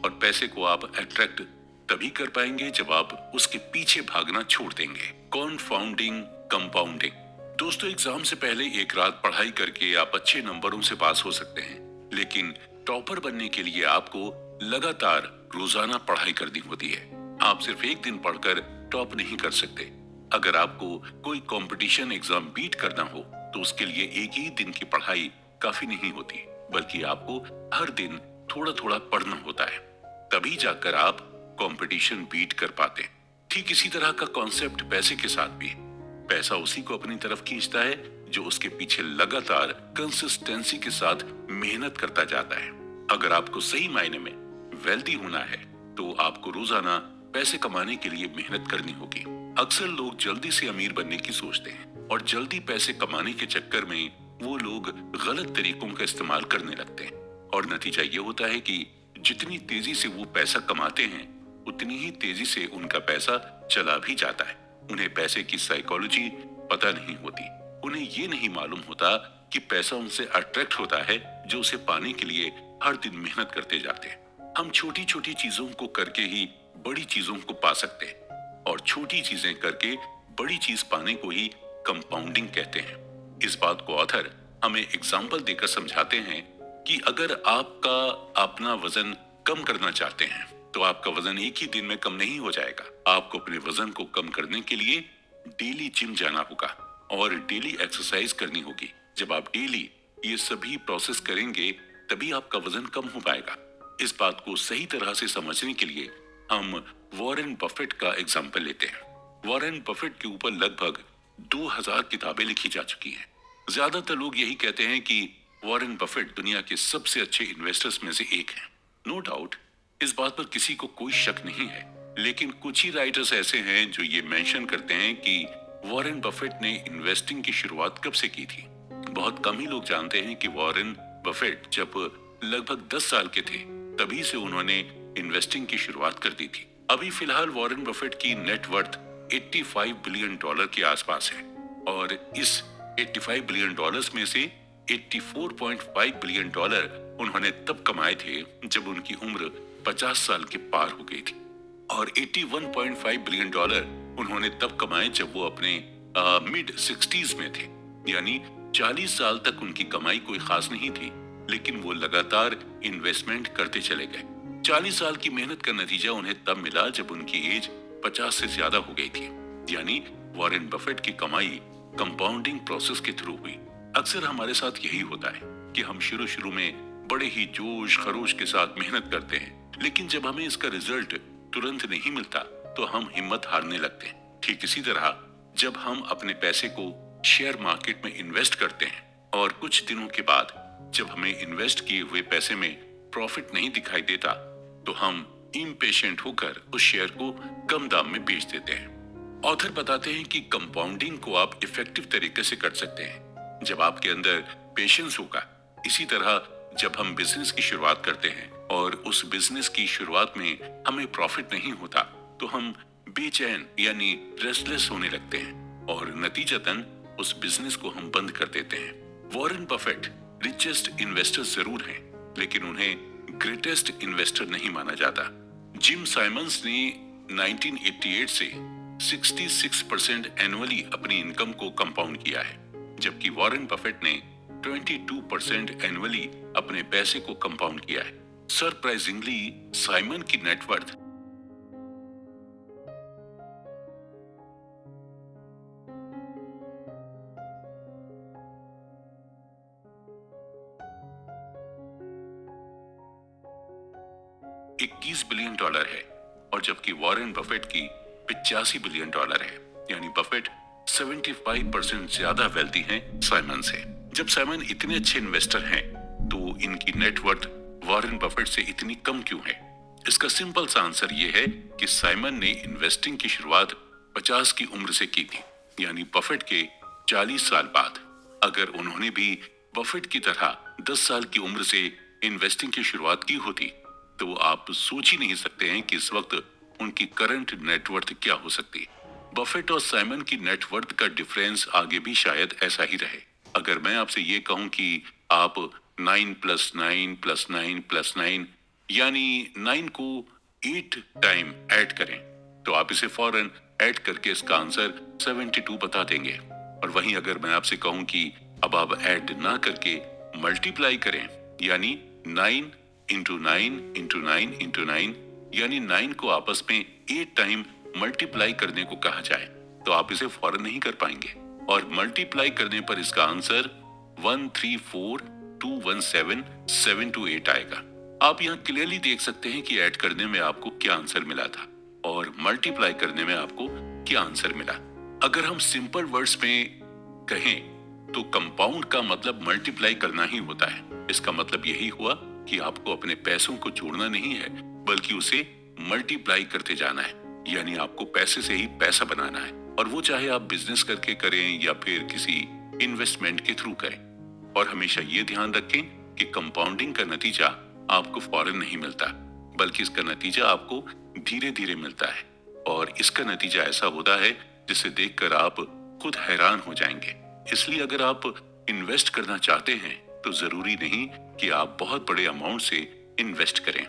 और पैसे को आप अट्रैक्ट तभी कर पाएंगे जब आप उसके पीछे भागना छोड़ देंगे। कॉन्फाउंडिंग कंपाउंडिंग। दोस्तों, एग्जाम से पहले एक रात पढ़ाई करके आप अच्छे नंबरों से पास हो सकते हैं, लेकिन टॉपर बनने के लिए आपको लगातार रोजाना पढ़ाई करनी होती है। आप सिर्फ एक दिन पढ़कर टॉप नहीं कर सकते। अगर आपको कोई कंपटीशन एग्जाम बीट करना हो तो उसके लिए एक ही दिन की पढ़ाई काफी नहीं होती, बल्कि आपको हर दिन थोड़ा थोड़ा पढ़ना होता है। तभी जाकर आप कंपटीशन बीट कर पाते। ठीक इसी तरह का कॉन्सेप्ट पैसे के साथ भी। पैसा उसी को अपनी तरफ खींचता है जो उसके पीछे लगातार कंसिस्टेंसी के साथ मेहनत करता जाता है। अगर आपको सही मायने में वेल्दी होना है तो आपको रोजाना पैसे कमाने के लिए मेहनत करनी होगी। अक्सर लोग जल्दी से अमीर बनने की सोचते हैं, और जल्दी पैसे कमाने के चक्कर में वो लोग गलत तरीकों का इस्तेमाल करने लगते हैं, और नतीजा ये होता है कि जितनी तेजी से वो पैसा कमाते हैं, उतनी ही तेजी से उनका पैसा चला भी जाता है। उन्हें पैसे की साइकोलॉजी पता नहीं होती। उन्हें ये नहीं मालूम होता कि पैसा उनसे अट्रैक्ट होता है जो उसे पाने के लिए हर दिन मेहनत करते जाते हैं। हम छोटी छोटी चीजों को करके ही बड़ी चीजों को पा सकते हैं, और छोटी चीजें करके बड़ी चीज पाने को ही कंपाउंडिंग कहते हैं। इस बात को ऑथर हमें एग्जाम्पल देकर समझाते हैं कि अगर आपका अपना वजन कम करना चाहते हैं तो आपका वजन एक ही दिन में कम नहीं हो जाएगा। आपको अपने वजन को कम करने के लिए डेली जिम जाना होगा और डेली एक्सरसाइज करनी होगी। जब आप डेली ये सभी प्रोसेस करेंगे तभी आपका वजन कम हो पाएगा। इस बात को सही तरह से समझने के लिए हम वॉरेन बफेट का एग्जाम्पल लेते हैं। वॉरेन बफेट के ऊपर लगभग 2000 किताबें लिखी जा चुकी हैं। ज्यादातर लोग यही कहते हैं कि वॉरेन बफेट दुनिया के सबसे अच्छे इन्वेस्टर्स में से एक हैं। नो डाउट, इस बात पर किसी को कोई शक नहीं है, लेकिन कुछ ही राइटर्स ऐसे हैं जो ये मेंशन करते हैं कि वॉरेन बफेट ने इन्वेस्टिंग की शुरुआत कब से की थी। बहुत कम ही लोग जानते हैं कि वॉरेन बफेट जब लगभग 10 साल के थे तभी से उन्होंने इन्वेस्टिंग की शुरुआत कर दी थी। अभी फिलहाल वॉरेन बफेट की नेट वर्थ $85 बिलियन के आसपास है, और इस $85 बिलियन में से $84.5 बिलियन उन्होंने तब कमाए थे जब उनकी उम्र 50 साल के पार हो गई थी, और $81.5 बिलियन उन्होंने तब कमाए जब वो अपने मिड 60s में थे। यानी 40 साल तक उनकी कमाई कोई खास नहीं थी, लेकिन वो लगातार इन्वेस्टमेंट करते चले गए। 40 साल की मेहनत का नतीजा उन्हें तब मिला जब उनकी एज 50 से ज्यादा हो गई थी। यानी वॉरेन बफेट की कमाई कंपाउंडिंग प्रोसेस के थ्रू हुई। अक्सर हमारे साथ यही होता है कि हम शुरू में बड़े ही जोश खरोश के साथ मेहनत करते हैं, लेकिन जब हमें इसका रिजल्ट तुरंत नहीं मिलता तो हम हिम्मत हारने लगते हैं। ठीक इसी तरह जब हम अपने पैसे को शेयर मार्केट में इन्वेस्ट करते हैं और कुछ दिनों के बाद जब हमें इन्वेस्ट किए हुए पैसे में प्रॉफिट नहीं दिखाई देता तो हम इम्पेशेंट होकर उस शेयर को कम दाम में बेच देते हैं। ऑथर बताते हैं कि कंपाउंडिंग को आप इफेक्टिव तरीके से कर सकते हैं जब आपके अंदर पेशेंस होगा। इसी तरह जब हम बिजनेस की शुरुआत करते हैं और उस बिजनेस की शुरुआत में हमें प्रॉफिट नहीं होता तो हम बेचैन यानी रेस्टलेस होने लगते हैं और नतीजतन उस बिजनेस को हम बंद कर देते हैं। वॉरेन बफेट रिचेस्ट इन्वेस्टर जरूर हैं, लेकिन उन्हें ग्रेटेस्ट इन्वेस्टर नहीं माना जाता। जिम साइमंस ने 1988 से 66% एनुअली अपनी इनकम को कंपाउंड किया है, जबकि वॉरेन बफेट ने 22% एनुअली अपने पैसे को कंपाउंड किया है। सरप्राइजिंगली साइमन की नेटवर्थ $21 बिलियन है और जबकि वॉरेन बफेट की $85 बिलियन है, यानी बफेट 75% ज्यादा वेल्दी हैं साइमन से। जब साइमन इतने अच्छे इन्वेस्टर हैं तो इनकी नेटवर्थ वॉरेन बफेट से इतनी कम क्यों है? इसका सिंपल सा आंसर ये है कि साइमन ने इन्वेस्टिंग की शुरुआत 50 की उम्र से की थी, यानी बफेट के 40 साल बाद। अगर उन्होंने भी बफेट की तरह 10 साल की उम्र से इन्वेस्टिंग की शुरुआत की होती तो आप सोच ही नहीं सकते हैं कि इस वक्त उनकी करंट नेटवर्थ क्या हो सकती। बफेट और साइमन की नेटवर्थ का डिफरेंस आगे भी शायद ऐसा ही रहे। अगर मैं आपसे ये कहूं कि आप 9 + 9 + 9 + 9 यानी 9 को 8 टाइम ऐड करें तो आप इसे फौरन ऐड करके इसका आंसर 72 बता देंगे। और वहीं अगर मैं आपसे कहूं कि अब आप ऐड ना करके मल्टीप्लाई करें, यानी 9 × 9 × 9 × 9 यानी 9 को आपस में 8 टाइम मल्टीप्लाई करने को कहा जाए तो आप इसे फौरन नहीं कर पाएंगे और मल्टीप्लाई करने पर इसका आंसर 134217728 आएगा। आप यहाँ क्लियरली देख सकते हैं कि ऐड करने में आपको क्या आंसर मिला था और मल्टीप्लाई करने में आपको क्या आंसर मिला। अगर हम सिंपल वर्ड्स में कहें तो कंपाउंड का मतलब मल्टीप्लाई करना ही होता है। इसका मतलब यही हुआ कि आपको अपने पैसों को जोड़ना नहीं है बल्कि उसे मल्टीप्लाई करते जाना है, यानी आपको पैसे से ही पैसा बनाना है, और वो चाहे आप बिजनेस करके करें या फिर किसी इन्वेस्टमेंट के थ्रू करें। और हमेशा ये ध्यान रखें कि कंपाउंडिंग का नतीजा आपको फौरन नहीं मिलता बल्कि इसका नतीजा आपको धीरे धीरे मिलता है और इसका नतीजा ऐसा होता है जिसे देखकर आप खुद हैरान हो जाएंगे। इसलिए अगर आप इन्वेस्ट करना चाहते हैं तो जरूरी नहीं कि आप बहुत बड़े अमाउंट से इन्वेस्ट करें,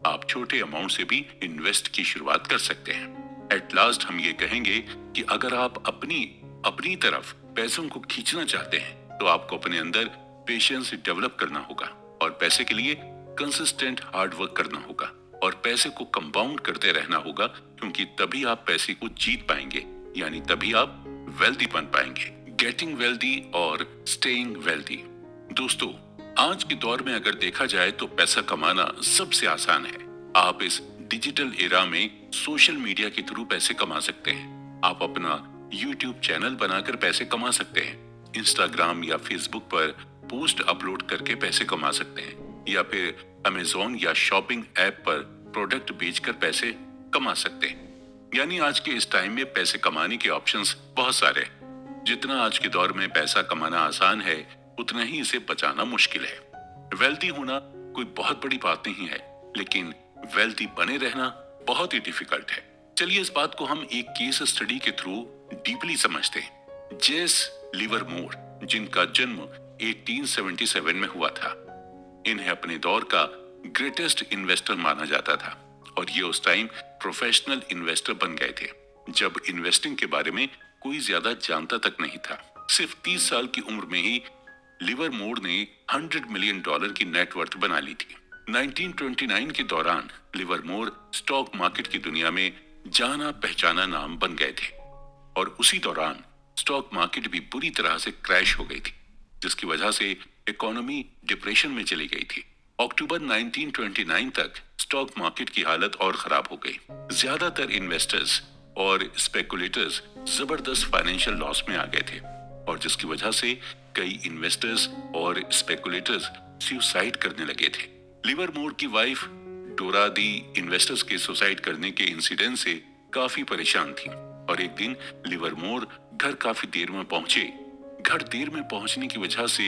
आप छोटे अमाउंट से भी इन्वेस्ट की शुरुआत कर सकते हैं। एट लास्ट हम ये कहेंगे कि अगर आप अपनी तरफ पैसों को खींचना चाहते हैं तो आपको अपने अंदर पेशेंस डेवलप करना होगा और पैसे के लिए कंसिस्टेंट हार्ड वर्क करना होगा और पैसे को कंपाउंड करते रहना होगा, क्योंकि तभी आप पैसे को जीत पाएंगे, यानी तभी आप वेल्दी बन पाएंगे। गेटिंग वेल्दी और स्टेइंग वेल्दी। दोस्तों, आज के दौर में अगर देखा जाए तो पैसा कमाना सबसे आसान है। आप इस डिजिटल एरा में सोशल मीडिया के थ्रू पैसे कमा सकते हैं। आप अपना यूट्यूब चैनल बनाकर पैसे कमा सकते हैं, इंस्टाग्राम या फेसबुक पर पोस्ट अपलोड करके पैसे कमा सकते हैं, या फिर अमेज़न या शॉपिंग ऐप पर प्रोडक्ट बेचकर पैसे कमा सकते हैं। यानी आज के इस टाइम में पैसे कमाने के ऑप्शंस बहुत सारे हैं। जितना आज के दौर में पैसा कमाना आसान है उतना ही इसे बचाना मुश्किल है। वेल्दी होना कोई बहुत बड़ी बात नहीं है, लेकिन वेल्दी बने रहना बहुत ही डिफिकल्ट है। चलिए इस बात को हम एक केस स्टडी के थ्रू डीपली समझते हैं। जेस लिवरमोर, जिनका जन्म 1877 में हुआ था, इन्हें अपने दौर का ग्रेटेस्ट इन्वेस्टर माना जाता था और ये उस टाइम प्रोफेशनल इन्वेस्टर बन गए थे जब इन्वेस्टिंग के बारे में कोई ज्यादा जानता तक नहीं था। सिर्फ 30 साल की उम्र में ही लिवरमोर ने $100 मिलियन की नेटवर्थ बना ली थी। 1929 के दौरान लिवरमोर स्टॉक मार्केट की दुनिया में जाना पहचाना नाम बन गए थे और उसी दौरान स्टॉक मार्केट भी बुरी तरह से क्रैश हो गई थी, जिसकी वजह से इकोनॉमी डिप्रेशन में चली गई थी। अक्टूबर 1929 तक स्टॉक मार्केट की हालत और खराब हो गई। ज्यादातर इन्वेस्टर्स और स्पेकुलेटर्स जबरदस्त फाइनेंशियल लॉस में आ गए थे, और जिसकी वजह से कई इन्वेस्टर्स और स्पेकुलेटर्स सुसाइड करने लगे थे। लिवरमोर की वाइफ डोरा दी इन्वेस्टर्स के सुसाइड करने के इंसिडेंट से काफी परेशान थी, और एक दिन लिवरमोर घर काफी देर में पहुंचे। घर देर में पहुंचने की वजह से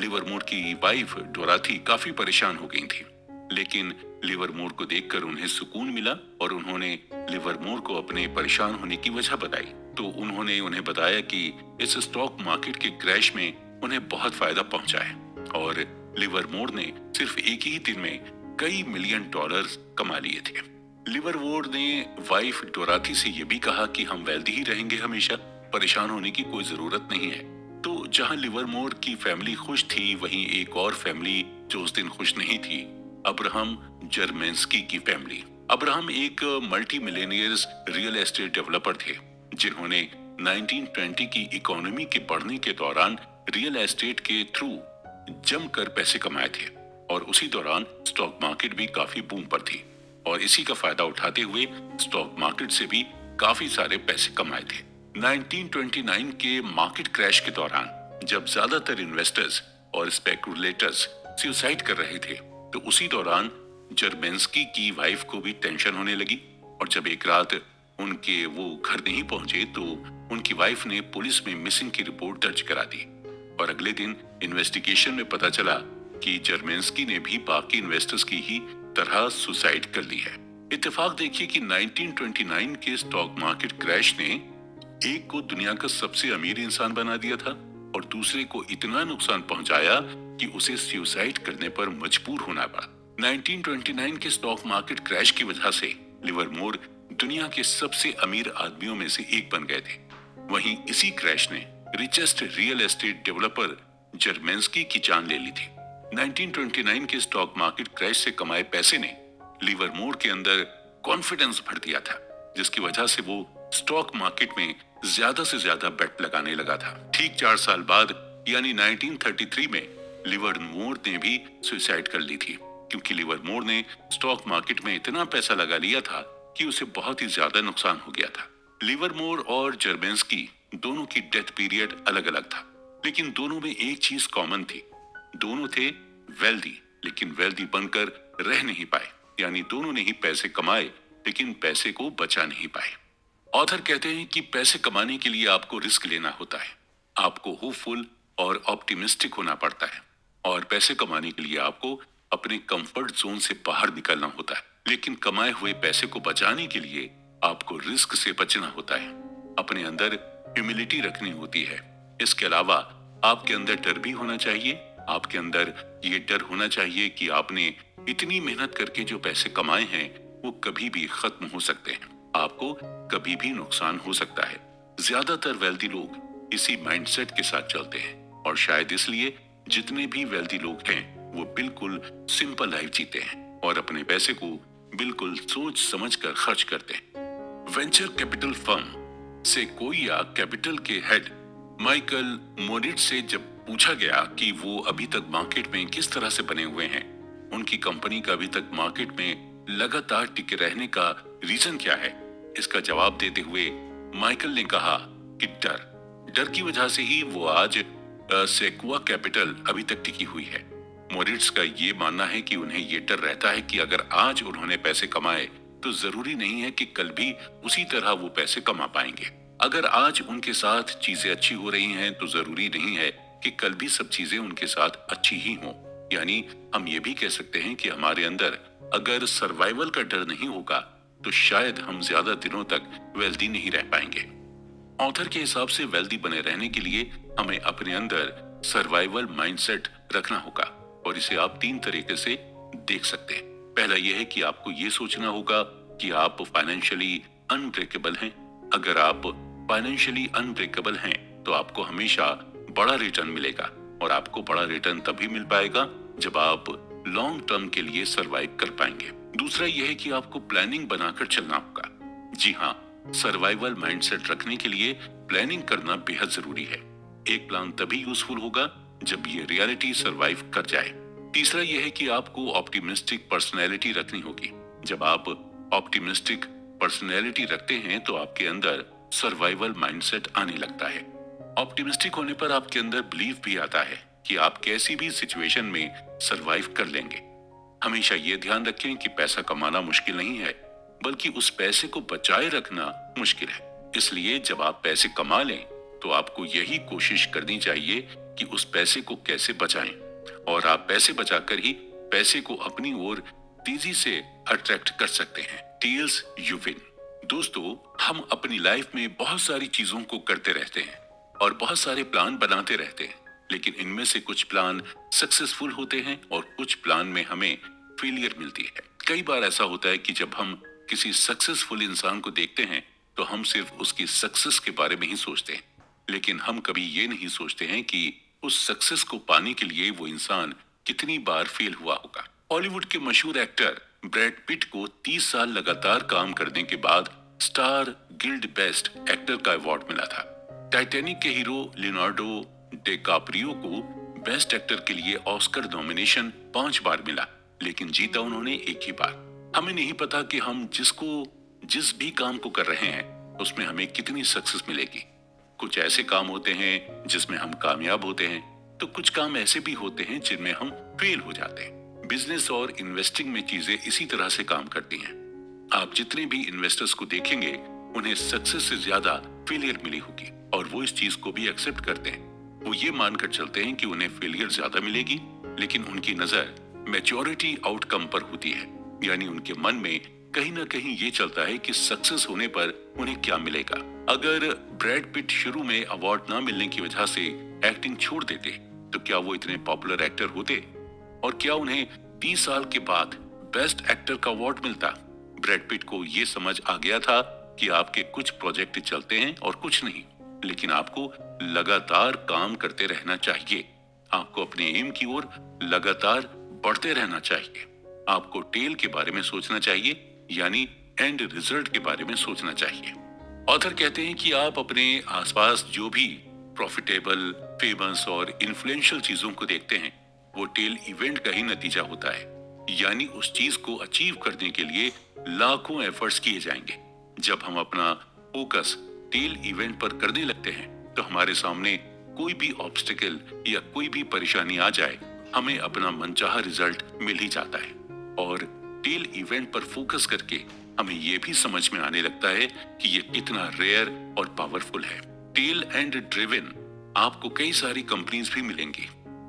लिवरमोर की वाइफ डोराथी काफी परेशान हो गई थी, लेकिन लिवरमोर को देखकर उन्हें सुकून मिला और उन्होंने लिवरमोर को अपने परेशान होने की वजह बताई। तो उन्होंने उन्हें बताया कि इस स्टॉक मार्केट के क्रैश में उन्हें बहुत फायदा पहुंचा है, और लिवरमोर ने सिर्फ एक ही दिन में कई मिलियन डॉलर कमा लिए थे। लिवरमोर ने वाइफ डोराथी से यह भी कहा कि हम वेल्दी ही रहेंगे हमेशा, परेशान होने की कोई जरूरत नहीं है। तो जहां लिवरमोर की फैमिली खुश थी, वहीं एक और फैमिली जो उस दिन खुश नहीं थी, अब्राहम जर्मेंस्की की फैमिली। अब्राहम एक multi millionaires real estate developer थे, जिन्होंने 1920 की इकोनॉमी के बढ़ने के दौरान रियल एस्टेट के थ्रू जमकर पैसे कमाए थे, और उसी दौरान स्टॉक मार्केट भी काफी बूम पर थी, और इसी का फायदा उठाते हुए स्टॉक मार्केट से भी काफी सारे पैसे कमाए थे। 1929 के मार्केट क्रैश के दौरान जब ज्यादातर इन्वेस्टर्स और स्पेकुलेटर्स सुसाइड कर रहे थे, तो उसी दौरान जर्मेंस्की की वाइफ को भी टेंशन होने लगी, और जब एक रात उनके वो घर नहीं पहुंचे तो उनकी वाइफ ने पुलिस में मिसिंग की रिपोर्ट दर्ज करा दी, और अगले दिन इन्वेस्टिगेशन में पता चला कि जर्मेंस्की ने भी बाकी इन्वेस्टर्स की ही तरह सुसाइड कर ली है। इत्तेफाक देखिए कि 1929 के स्टॉक मार्केट क्रैश ने एक को दुनिया का सबसे अमीर इंसान बना दिया था, और दूसरे को इतना नुकसान पहुंचाया कि उसे सुसाइड करने पर मजबूर होना पड़ा। 1929 के स्टॉक मार्केट क्रैश की वजह से लिवरमोर दुनिया के सबसे अमीर आदमियों में से एक बन गए थे। वहीं इसी क्रैश ने रिचेस्ट रियल एस्टेट डेवलपर जर्मेंस्की की जान ले ली थी। 1929 के स्टॉक मार्केट क्रैश से कमाए पैसे ने लिवरमोर के अंदर कॉन्फिडेंस भर दिया था, जिसकी वजह से वो स्टॉक मार्केट में ज्यादा से ज्यादा बेट लगाने लगा था। ठीक 4 साल बाद यानी 1933 में लिवरमोर ने भी सुसाइड कर ली थी, क्योंकि लिवरमोर ने स्टॉक मार्केट में इतना पैसा लगा लिया था कि उसे बहुत ही ज्यादा नुकसान हो गया था। लिवरमोर और जर्मेंस्की दोनों की डेथ पीरियड अलग अलग था, लेकिन दोनों में एक चीज कॉमन थी। दोनों थे वेल्दी, लेकिन वेल्दी बनकर रह नहीं पाए, यानी दोनों ने ही पैसे कमाए लेकिन पैसे को बचा नहीं पाए। ऑथर कहते हैं कि पैसे कमाने के लिए आपको रिस्क लेना होता है, आपको होपफुल और ऑप्टिमिस्टिक होना पड़ता है, और पैसे कमाने के लिए आपको अपने कंफर्ट जोन से बाहर निकलना होता है। लेकिन कमाए हुए पैसे को बचाने के लिए आपको रिस्क से बचना होता है, अपने अंदर ह्यूमिलिटी रखनी होती है। इसके अलावा आपके अंदर डर भी होना चाहिए। आपके अंदर ये डर होना चाहिए कि आपने इतनी मेहनत करके जो पैसे कमाए हैं वो कभी भी खत्म हो सकते हैं, आपको कभी भी नुकसान हो सकता है। ज्यादातर वेल्दी लोग इसी माइंडसेट के साथ चलते हैं, और शायद इसलिए जितने भी वेल्दी लोग हैं वो बिल्कुल सिंपल लाइफ जीते हैं और अपने पैसे को बिल्कुल सोच समझकर खर्च करते हैं। वेंचर कैपिटल फर्म सेक्वोइया कैपिटल के हेड माइकल मोरिट्ज से जब पूछा गया कि वो अभी तक मार्केट में किस तरह से बने हुए हैं, उनकी कंपनी का अभी तक मार्केट में लगातार टिके रहने का रीजन क्या है, इसका जवाब देते हुए माइकल ने कहा कि डर की वजह से ही वो आज सेक्वा कैपिटल अभी तक टिकी हुई है। मोरिट्ज का ये मानना है कि उन्हें ये डर रहता है कि अगर आज उन्होंने पैसे कमाए तो जरूरी नहीं है कि कल भी उसी तरह वो पैसे कमा पाएंगे। अगर आज उनके साथ चीजें अच्छी हो रही हैं तो जरूरी नहीं है कि कल भी सब चीजें उनके साथ अच्छी ही हों। यानी हम ये भी कह सकते हैं कि हमारे अंदर अगर सर्वाइवल का डर नहीं होगा तो शायद हम ज्यादा दिनों तक वेल्दी नहीं रह पाएंगे। ऑथर के हिसाब से वेल्दी बने रहने के लिए हमें अपने अंदर सर्वाइवल माइंडसेट रखना होगा, और इसे आप 3 तरीके से देख सकते हैं। पहला यह है कि आपको ये सोचना होगा कि आप फाइनेंशियली अनब्रेकेबल हैं। अगर आप फाइनेंशियली अनब्रेकेबल हैं तो आपको हमेशा बड़ा रिटर्न मिलेगा, और आपको बड़ा रिटर्न तभी मिल पाएगा जब आप लॉन्ग टर्म के लिए सरवाइव कर पाएंगे। दूसरा यह है कि आपको प्लानिंग बनाकर चलना होगा। जी हाँ, सर्वाइवल माइंडसेट रखने के लिए प्लानिंग करना बेहद जरूरी है। एक प्लान तभी यूजफुल होगा जब ये रियलिटी सरवाइव कर जाए। तीसरा यह है कि आपको ऑप्टिमिस्टिक पर्सनैलिटी रखनी होगी। जब आप ऑप्टिमिस्टिक पर्सनैलिटी रखते हैं तो आपके अंदर सर्वाइवल माइंडसेट आने लगता है। ऑप्टिमिस्टिक होने पर आपके अंदर बिलीव भी आता है कि आप कैसी भी सिचुएशन में सरवाइव कर लेंगे। हमेशा ये ध्यान रखें कि पैसा कमाना मुश्किल नहीं है, बल्कि उस पैसे को बचाए रखना मुश्किल है। इसलिए जब आप पैसे कमा लें तो आपको यही कोशिश करनी चाहिए कि उस पैसे को कैसे बचाएं, और आप पैसे बचाकर ही पैसे को अपनी ओर तेजी से अट्रैक्ट कर सकते हैं। Tells you win. दोस्तों, हम अपनी लाइफ में बहुत सारी चीजों को करते रहते हैं और बहुत सारे प्लान बनाते रहते हैं, लेकिन इनमें से कुछ प्लान सक्सेसफुल होते हैं और कुछ प्लान में हमें फेलियर मिलती है। कई बार ऐसा होता है कि जब हम किसी सक्सेसफुल इंसान को देखते हैं तो हम सिर्फ उसकी सक्सेस के बारे में ही सोचते हैं, लेकिन हम कभी ये नहीं सोचते हैं कि उस सक्सेस को पाने के लिए वो इंसान कितनी बार फेल हुआ होगा। हॉलीवुड के मशहूर एक्टर ब्रैड पिट को 30 साल लगातार काम करने के बाद स्टार गिल्ड बेस्ट एक्टर का अवार्ड मिला था। टाइटैनिक के हीरो लियोनार्डो डिकैप्रियो को बेस्ट एक्टर के लिए ऑस्कर नॉमिनेशन 5 बार मिला, लेकिन जीता उन्होंने एक ही बार। हमें नहीं पता कि हम जिस भी काम को कर रहे हैं उसमें हमें कितनी सक्सेस मिलेगी। कुछ ऐसे काम होते हैं जिसमें हम कामयाब होते हैं, तो कुछ काम ऐसे भी होते हैं जिनमें हम फेल हो जाते हैं। बिजनेस और इन्वेस्टिंग में चीजें इसी तरह से काम करती हैं। आप जितने भी इन्वेस्टर्स को देखेंगे उन्हें सक्सेस से ज्यादा फेलियर मिली होगी, और वो इस चीज को भी एक्सेप्ट करते हैं। वो ये मानकर चलते हैं कि उन्हें फेलियर ज्यादा मिलेगी, लेकिन उनकी नजर मैच्योरिटी आउटकम पर होती है, यानी उनके मन में कहीं ना कहीं ये चलता है कि सक्सेस होने पर उन्हें क्या मिलेगा। अगर ब्रैड पिट शुरू में अवार्ड ना मिलने की वजह से एक्टिंग छोड़ देते तो क्या वो इतने पॉपुलर एक्टर होते, और क्या उन्हें 30 साल के बाद बेस्ट एक्टर का अवार्ड मिलता? ब्रैड पिट को ये समझ आ गया था कि आपके कुछ प्रोजेक्ट चलते हैं और कुछ नहीं, लेकिन आपको लगातार काम करते रहना चाहिए। आपको अपने एम की ओर लगातार बढ़ते रहना चाहिए। आपको टेल के बारे में सोचना चाहिए, यानी एंड रिजल्ट के बारे में सोचना चाहिए। ऑथर कहते हैं कि आप अपने आसपास जो भी प्रॉफिटेबल, फेमस और इन्फ्लुएंशियल चीजों को देखते हैं वो टेल इवेंट का ही नतीजा होता है, यानी उस चीज को अचीव करने के लिए लाखों एफर्ट्स किए जाएंगे। जब हम अपना फोकस टेल इवेंट पर करने लगते हैं तो हमारे सामने कोई भी ऑब्स्टिकल या कोई भी परेशानी आ जाए, हमें अपना मनचाहा रिजल्ट मिल ही जाता है। और टेल इवेंट पर फोकस करके हमें यह भी समझ में आने लगता है कि ये कितना रेयर और पावरफुल है। टेल एंड ड्रिवन आपको कई सारी कंपनीज भी मिलेंगी,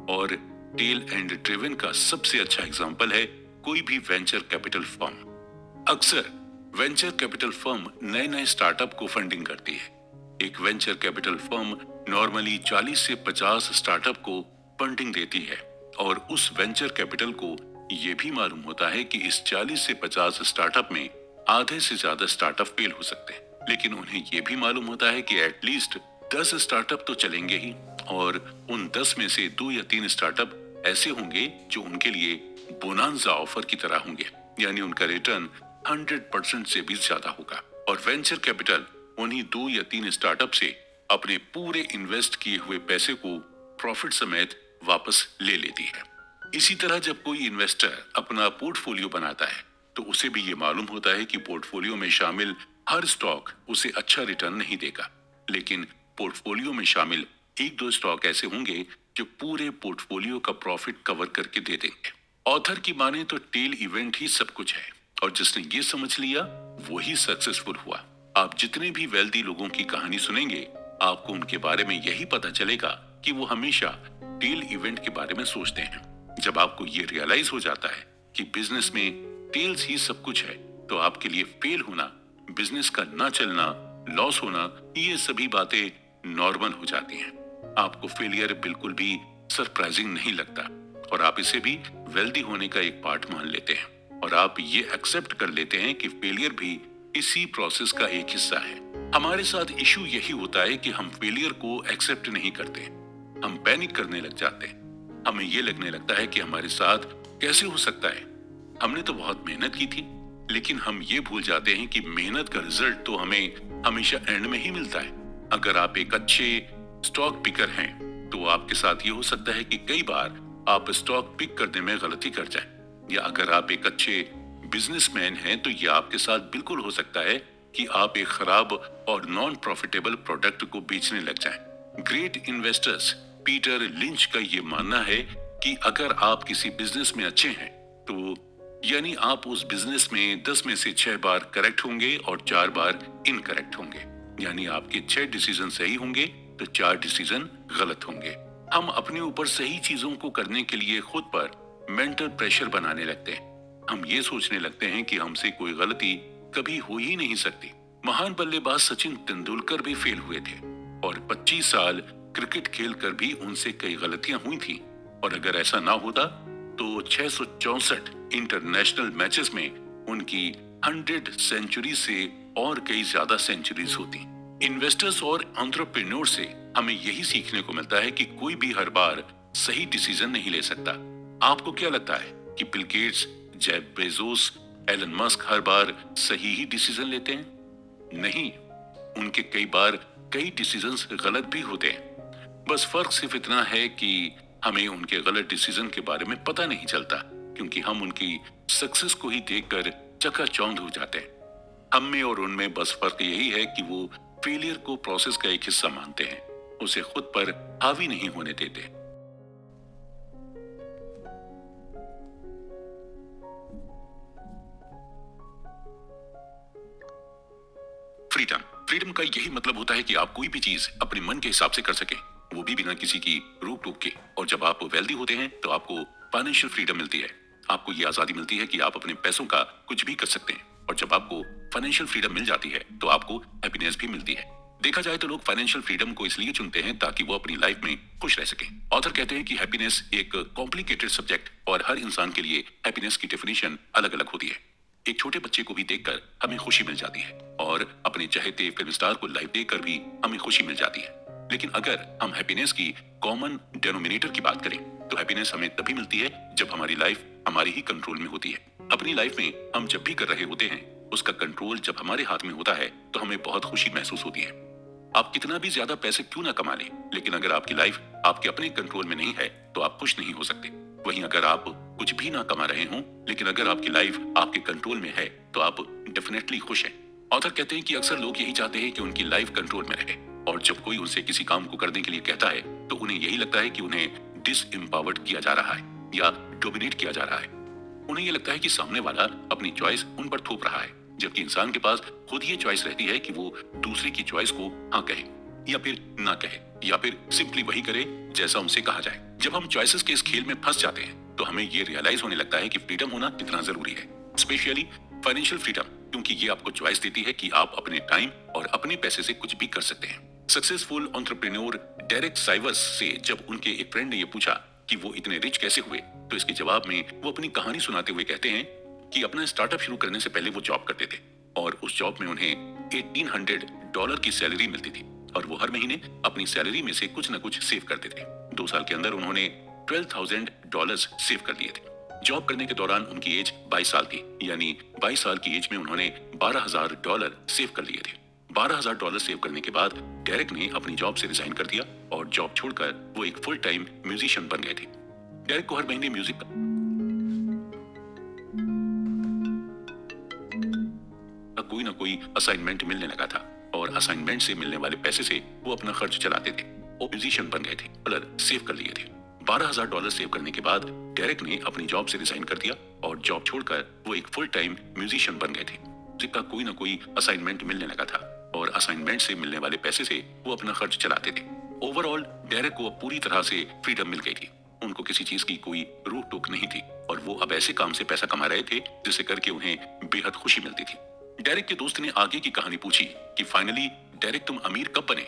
और टेल एंड ड्रिवन का सबसे अच्छा एग्जांपल है कोई भी वेंचर कैपिटल फर्म। अक्सर वेंचर कैपिटल फर्म नए नए स्टार्टअप को फंडिंग करती है। एक वेंचर कैपिटल फर्म नॉर्मली 40 से 50 स्टार्टअप को फंडिंग देती है, और उस वेंचर कैपिटल को ये भी मालूम होता है कि इस 40 से 50 स्टार्टअप में आधे से ज्यादा स्टार्टअप फेल हो सकते हैं, लेकिन उन्हें ये भी मालूम होता है कि एटलीस्ट 10 स्टार्टअप तो चलेंगे ही, और उन 10 में से 2 या 3 स्टार्टअप ऐसे होंगे जो उनके लिए बोनांजा ऑफर की तरह होंगे, यानी उनका रिटर्न 100% से भी ज्यादा होगा। और वेंचर कैपिटल उन्हीं 2 या 3 स्टार्टअप से अपने पूरे इन्वेस्ट किए हुए पैसे को प्रॉफिट समेत वापस ले लेती है। इसी तरह जब कोई इन्वेस्टर अपना पोर्टफोलियो बनाता है तो उसे भी ये मालूम होता है कि पोर्टफोलियो में शामिल हर स्टॉक उसे अच्छा रिटर्न नहीं देगा, लेकिन पोर्टफोलियो में शामिल 1-2 स्टॉक ऐसे होंगे जो पूरे पोर्टफोलियो का प्रॉफिट कवर करके दे देंगे। ऑथर की माने तो टेल इवेंट ही सब कुछ है, और जिसने ये समझ लिया वही सक्सेसफुल हुआ। आप जितने भी वेल्दी लोगों की कहानी सुनेंगे आपको उनके बारे में यही पता चलेगा कि वो हमेशा टेल इवेंट के बारे में सोचते हैं। जब आपको ये रियलाइज हो जाता है कि बिजनेस में टेल्स ही सब कुछ है, तो आपके लिए फेल होना, बिजनेस का ना चलना, लॉस होना, ये सभी बातें नॉर्मल हो जाती हैं। आपको फेलियर बिल्कुल भी सरप्राइजिंग नहीं लगता, और आप इसे भी वेल्दी होने का एक पार्ट मान लेते हैं, और आप ये एक्सेप्ट कर लेते हैं कि फेलियर भी इसी प्रोसेस का एक हिस्सा है। हमारे साथ इशू यही होता है कि हम फेलियर को एक्सेप्ट नहीं करते, हम पैनिक करने लग जाते हैं। हमें ये लगने लगता है कि हमारे साथ कैसे हो सकता है, हमने तो बहुत मेहनत की थी। लेकिन हम ये भूल जाते हैं कि मेहनत का रिजल्ट तो हमें हमेशा एंड में ही मिलता है। अगर आप एक अच्छे स्टॉक पिकर हैं, तो आपके साथ ये हो सकता है कि कई बार आप स्टॉक पिक करने में गलती कर जाएं। या अगर आप एक अच्छे बिजनेसमैन हैं, तो ये आपके साथ बिल्कुल हो सकता है कि आप एक खराब और नॉन प्रॉफिटेबल प्रोडक्ट को बेचने लग जाएं। ग्रेट इन्वेस्टर्स पीटर लिंच का ये मानना है कि अगर आप किसी बिजनेस में अच्छे हैं, तो यानी आप उस बिजनेस में 10 में से 6 बार करेक्ट होंगे और 4 बार इनकरेक्ट होंगे। यानी आपके 6 डिसीजन सही होंगे तो 4 डिसीजन गलत होंगे। हम अपने ऊपर सही चीजों को करने के लिए खुद पर मेंटल प्रेशर बनाने लगते हैं। हम ये सोचने लगते हैं कि हमसे कोई गलती कभी हो ही नहीं सकती। महान बल्लेबाज सचिन तेंदुलकर भी फेल हुए थे और 25 साल क्रिकेट खेलकर भी उनसे कई गलतियां हुई थी। और अगर ऐसा ना होता तो 664 इंटरनेशनल मैचेस में उनकी 100 सेंचुरी से और कई ज्यादा सेंचुरीज होती। इन्वेस्टर्स और एंटरप्रेन्योर से हमें यही सीखने को मिलता है कि कोई भी हर बार सही डिसीजन नहीं ले सकता। आपको क्या लगता है कि Bill Gates, Jeff Bezos, Elon Musk हर बार सही ही डिसीजन लेते हैं? नहीं, उनके कई बार कई डिसीजंस गलत भी होते हैं। बस फर्क सिर्फ इतना है कि हमें उनके गलत डिसीजन के बारे में पता नहीं चलता, क्योंकि हम उनकी सक्सेस को ही देखकर चकाचौंध हो जाते हैं। हम में और उनमें बस फर्क यही है कि वो फेलियर को प्रोसेस का एक हिस्सा मानते हैं, उसे खुद पर हावी नहीं होने देते। फ्रीडम फ्रीडम का यही मतलब होता है कि आप कोई भी चीज अपने मन के हिसाब से कर सकें, वो भी बिना किसी की रोक टोक के। और जब आप वेल्दी होते हैं तो आपको फाइनेंशियल फ्रीडम मिलती है। आपको ये आजादी मिलती है कि आप अपने पैसों का कुछ भी कर सकते हैं। और जब आपको फाइनेंशियल फ्रीडम मिल जाती है तो आपको हैप्पीनेस भी मिलती है। देखा जाए तो लोग फाइनेंशियल फ्रीडम को इसलिए चुनते हैं ताकि वो अपनी लाइफ में खुश रह सकें। ऑथर कहते हैं कि हैप्पीनेस एक कॉम्प्लिकेटेड सब्जेक्ट और हर इंसान के लिए हैप्पीनेस की डेफिनेशन अलग अलग होती है। एक छोटे बच्चे को भी देखकर हमें खुशी मिल जाती है और अपने चहेते फिल्म स्टार को लाइव देखकर भी हमें खुशी मिल जाती है। लेकिन अगर हम हैप्पीनेस की कॉमन डेनोमिनेटर की बात करें तो हैप्पीनेस हमें तभी मिलती है जब हमारी लाइफ हमारे ही कंट्रोल में होती है। अपनी लाइफ में हम जब भी कर रहे होते हैं, उसका कंट्रोल जब हमारे हाथ में होता है तो हमें बहुत खुशी महसूस होती है। आप कितना भी ज्यादा पैसे क्यों ना कमा लें, लेकिन अगर आपकी लाइफ आपके अपने कंट्रोल में नहीं है तो आप खुश नहीं हो सकते। वहीं अगर आप कुछ भी ना कमा रहे हों, लेकिन अगर आपकी लाइफ आपके कंट्रोल में है तो आप डेफिनेटली खुश हैं। ऑथर कहते हैं कि अक्सर लोग यही चाहते हैं कि उनकी लाइफ कंट्रोल में रहे, और जब कोई उनसे किसी काम को करने के लिए कहता है तो उन्हें यही लगता है कि उन्हें डिसएम्पावर्ड किया जा रहा है या डोमिनेट किया जा रहा है। उन्हें यह लगता है कि सामने वाला अपनी चॉइस उन पर थोप रहा है, जबकि इंसान के पास खुद ये चॉइस रहती है कि वो दूसरे की चॉइस को हाँ कहे या फिर ना कहे, या फिर सिंपली वही करे जैसा उनसे कहा जाए। जब हम चॉइसेस के इस खेल में फंस जाते हैं तो हमें ये रियलाइज होने लगता है कि फ्रीडम होना कितना जरूरी है, स्पेशली फाइनेंशियल फ्रीडम, क्योंकि ये आपको चॉइस देती है कि आप अपने टाइम और अपने पैसे से कुछ भी कर सकते हैं। सक्सेसफुल एंटरप्रेन्योर डेरेक साइवर्स से जब उनके एक फ्रेंड ने यह पूछा कि वो इतने रिच कैसे हुए, तो इसके जवाब में वो अपनी कहानी सुनाते हुए कहते हैं कि अपना स्टार्टअप शुरू करने से पहले वो जॉब करते थे और उस जॉब में उन्हें $1800 की सैलरी मिलती थी और वो हर महीने अपनी सैलरी में से कुछ न कुछ सेव करते थे। 2 साल के अंदर उन्होंने $12,000 सेव कर लिए थे। जॉब करने के दौरान उनकी एज 22 साल थी, यानी 22 साल की एज में उन्होंने $12,000 सेव कर लिए थे। $12,000 सेव करने के बाद डेरेक ने अपनी जॉब से रिजाइन कर दिया और जॉब छोड़कर वो एक फुल टाइम म्यूजिशियन बन गए थे। डेरेक को हर महीने म्यूजिक का कोई ना कोई असाइनमेंट मिलने लगा था और असाइनमेंट से मिलने वाले पैसे से वो अपना खर्च चलाते थे। वो म्यूजिशियन बन गए थे, डॉलर सेव कर लिए थे। $12,000 सेव करने के बाद डेरेक ने अपनी जॉब से रिजाइन कर दिया और जॉब छोड़कर वो एक फुल टाइम म्यूजिशियन बन गए थे। जिसका कोई ना कोई असाइनमेंट मिलने लगा था और असाइनमेंट से मिलने वाले पैसे से वो अपना खर्च चलाते थे। ओवरऑल डेरेक को अब पूरी तरह से फ्रीडम मिल गई थी। उनको किसी चीज की कोई रोक टोक नहीं थी और वो अब ऐसे काम से पैसा कमा रहे थे जिसे करके उन्हें बेहद खुशी मिलती थी। डेरेक के दोस्त ने आगे की कहानी पूछी कि फाइनली डेरेक तुम अमीर कब बने।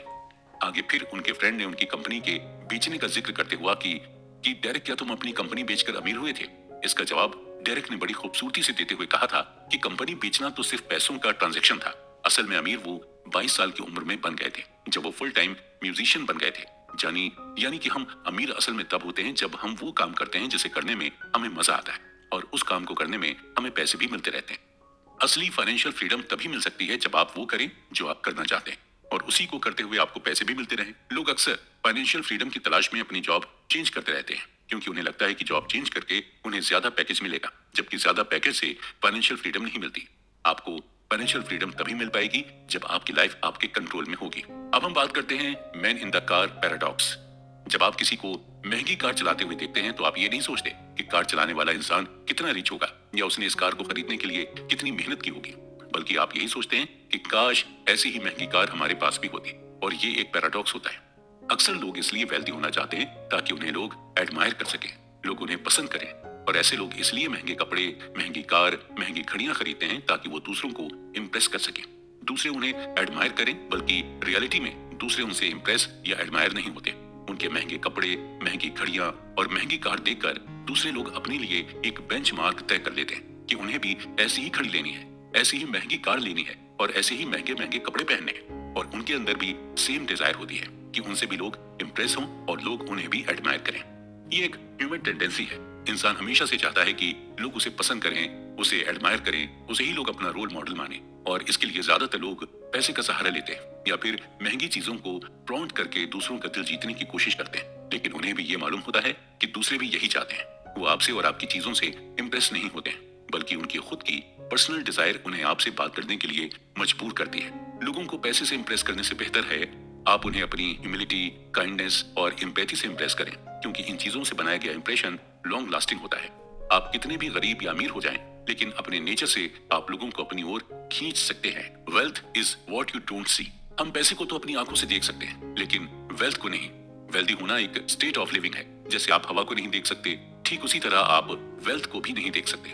आगे फिर उनके फ्रेंड ने उनकी कंपनी के बेचने का जिक्र करते हुआ कि डेरेक क्या तुम अपनी कंपनी बेचकर अमीर हुए थे। इसका जवाब डेरेक ने बड़ी खूबसूरती से देते हुए कहा था कि कंपनी बेचना तो सिर्फ पैसों का ट्रांजैक्शन था, असल में अमीर वो 22 साल की उम्र में बन गए थे जब वो फुल टाइम म्यूजिशियन बन गए थे। यानी कि हम अमीर असल में तब होते हैं जब हम वो काम करते हैं जिसे करने में हमें मजा आता है और उस काम को करने में हमें पैसे भी मिलते रहते हैं। असली फाइनेंशियल फ्रीडम तभी मिल सकती है जब आप वो करें जो आप करना चाहते हैं, और उसी को करते हुए आपको पैसे भी मिलते रहे। लोग अक्सर फाइनेंशियल फ्रीडम की तलाश में अपनी जॉब चेंज करते रहते हैं क्योंकि उन्हें लगता है कि जॉब चेंज करके उन्हें ज्यादा पैकेज मिलेगा, जबकि ज्यादा पैकेज से फाइनेंशियल फ्रीडम नहीं मिलती। आपको फाइनेंशियल फ्रीडम तभी मिल पाएगी जब आपकी लाइफ आपके कंट्रोल में होगी। अब हम बात करते हैं man in the car paradox. जब आप किसी को महंगी कार चलाते हुए देखते हैं तो आप ये नहीं सोचते कि कार चलाने वाला इंसान कितना रिच होगा या उसने इस कार को खरीदने के लिए कितनी मेहनत की होगी, बल्कि आप यही सोचते हैं कि काश ऐसी ही महंगी कार हमारे पास भी होती। और ये एक पैराडॉक्स होता है। अक्सर लोग इसलिए वेल्दी होना चाहते हैं ताकि उन्हें लोग एडमायर कर सकें, लोग उन्हें पसंद करें। और ऐसे लोग इसलिए महंगे कपड़े, महंगी कार, महंगी घड़ियां खरीदते हैं ताकि वो दूसरों को इम्प्रेस कर सकें, दूसरे उन्हें एडमायर करें। बल्कि रियलिटी में दूसरे उनसे इम्प्रेस या एडमायर नहीं होते। उनके महंगे कपड़े, महंगी घड़ियां और महंगी कार देखकर दूसरे लोग अपने लिए एक बेंचमार्क तय कर लेते हैं कि उन्हें भी ऐसी ही घड़ी लेनी है, ऐसी ही महंगी कार लेनी है और ऐसे ही महंगे महंगे कपड़े पहनने हैं। और उनके अंदर भी सेम डिजायर होती है कि उनसे भी लोग इम्प्रेस हों और लोग उन्हें भी एडमायर करें। ये एक ह्यूमन टेंडेंसी है। इंसान हमेशा से चाहता है कि लोग उसे पसंद करें, उसे एडमायर करें, उसे ही लोग अपना रोल मॉडल माने। और इसके लिए ज्यादातर लोग पैसे का सहारा लेते हैं या फिर महंगी चीजों को प्रॉन्ट करके दूसरों का दिल जीतने की कोशिश करते हैं। लेकिन उन्हें भी ये मालूम होता है कि दूसरे भी यही चाहते हैं। वो आपसे और आपकी चीजों से इम्प्रेस नहीं होते हैं, बल्कि उनकी खुद की पर्सनल डिजायर उन्हें आपसे बात करने के लिए मजबूर करती है। लोगों को पैसे से इम्प्रेस करने से बेहतर है आप उन्हें अपनी ह्यूमिलिटी, काइंडनेस और एम्पैथी से इम्प्रेस करें, क्योंकि इन चीजों से बनाया गया इंप्रेशन लॉन्ग लास्टिंग होता है। आप कितने भी गरीब या अमीर हो जाएं, लेकिन अपने नेचर से आप लोगों को अपनी ओर खींच सकते हैं। Wealth is what you don't see. हम पैसे को तो अपनी आंखों से देख सकते हैं, लेकिन वेल्थ को नहीं। वेल्दी होना एक स्टेट ऑफ लिविंग है। जैसे आप हवा को नहीं देख सकते, ठीक उसी तरह आप वेल्थ को भी नहीं देख सकते।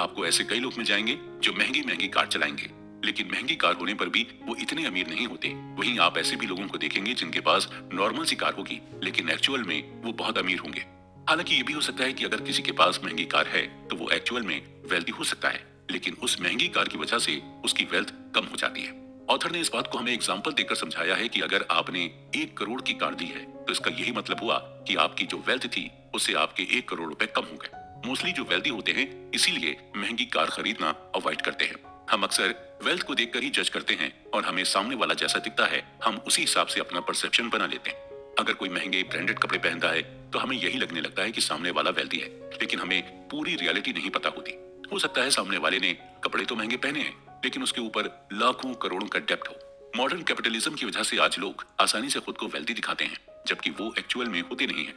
आपको ऐसे कई लोग मिल जाएंगे जो महंगी महंगी कार चलाएंगे, लेकिन महंगी कार होने पर भी वो इतने अमीर नहीं होते। वहीं आप ऐसे भी लोगों को देखेंगे जिनके पास नॉर्मल सी कार होगी, लेकिन एक्चुअल में वो बहुत अमीर होंगे। हालांकि ये भी हो सकता है कि अगर किसी के पास महंगी कार है तो वो एक्चुअल में वेल्दी हो सकता है, लेकिन उस महंगी कार की वजह से उसकी वेल्थ कम हो जाती है। ऑथर ने इस बात को हमें एग्जाम्पल देकर समझाया है कि अगर आपने 1 करोड़ की कार दी है तो इसका यही मतलब हुआ कि आपकी जो वेल्थ थी उससे आपके 1 करोड़ रुपए कम हो गए। मोस्टली जो वेल्दी होते हैं इसीलिए महंगी कार खरीदना अवॉइड करते हैं। हम अक्सर वेल्थ को देखकर ही जज करते हैं और हमें सामने वाला जैसा दिखता है हम उसी हिसाब से अपना परसेप्शन बना लेते हैं। अगर कोई महंगे ब्रांडेड कपड़े पहनता है तो हमें यही लगने लगता है कि सामने वाला वेल्दी है, लेकिन हमें पूरी रियलिटी नहीं पता होती। हो सकता है सामने वाले ने कपड़े तो महंगे पहने हैं, लेकिन उसके ऊपर लाखों करोड़ों का डेब्ट हो। मॉडर्न कैपिटलिज्म की वजह से आज लोग आसानी से खुद को वेल्दी दिखाते हैं, जबकि वो एक्चुअल में होते नहीं है।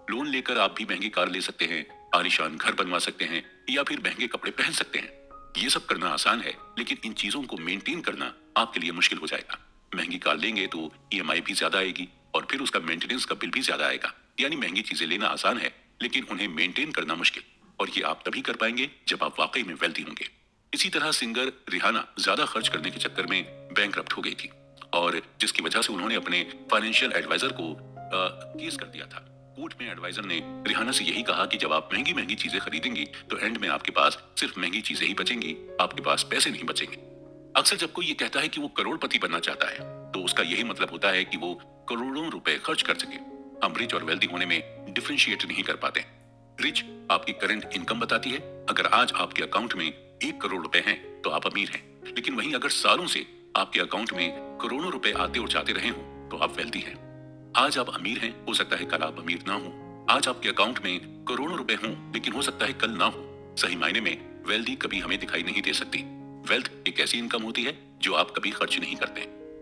लोन लेकर आप भी महंगी कार ले सकते हैं, आलीशान घर बनवा सकते हैं या फिर महंगे कपड़े पहन सकते हैं। ये सब करना आसान है, लेकिन इन चीजों को मेंटेन करना आपके लिए मुश्किल हो जाएगा। महंगी कार लेंगे तो ईएमआई भी ज्यादा आएगी और फिर उसका मेंटेनेंस का बिल भी ज्यादा आएगा। यानी महंगी चीजें लेना आसान है, लेकिन उन्हें मेंटेन करना मुश्किल। और ये आप तभी कर पाएंगे जब आप वाकई में वेल्दी होंगे। इसी तरह सिंगर रिहाना ज्यादा खर्च करने के चक्कर में बैंकरप्ट हो गई थी, और जिसकी वजह से उन्होंने अपने फाइनेंशियल एडवाइजर को केस कर दिया था। कोर्ट में एडवाइजर ने रिहाना से यही कहा कि जब आप महंगी महंगी चीजें खरीदेंगी तो एंड में आपके पास सिर्फ महंगी चीजें ही बचेंगी, आपके पास पैसे नहीं बचेंगे। अक्सर जब कोई ये कहता है कि वो करोड़पति बनना चाहता है तो उसका यही मतलब होता है कि वो करोड़ों रुपए खर्च कर सके। हम रिच और वेल्दी होने में डिफरेंशिएट नहीं कर पाते। रिच आपकी करंट इनकम बताती है। अगर आज आपके अकाउंट में 1 करोड़ रुपए हैं तो आप अमीर हैं, लेकिन वहीं अगर सालों से आपके अकाउंट में करोड़ों रुपए आते और जाते रहे हो तो आप वेल्दी हैं। आज आप अमीर हैं, हो सकता है कल आप अमीर ना हो। आज आपके अकाउंट में करोड़ों रुपए हों, लेकिन हो सकता है कल ना हो। सही मायने में वेल्दी कभी हमें दिखाई नहीं दे सकती। वेल्थ एक ऐसी इनकम होती है जो आप कभी खर्च नहीं करते।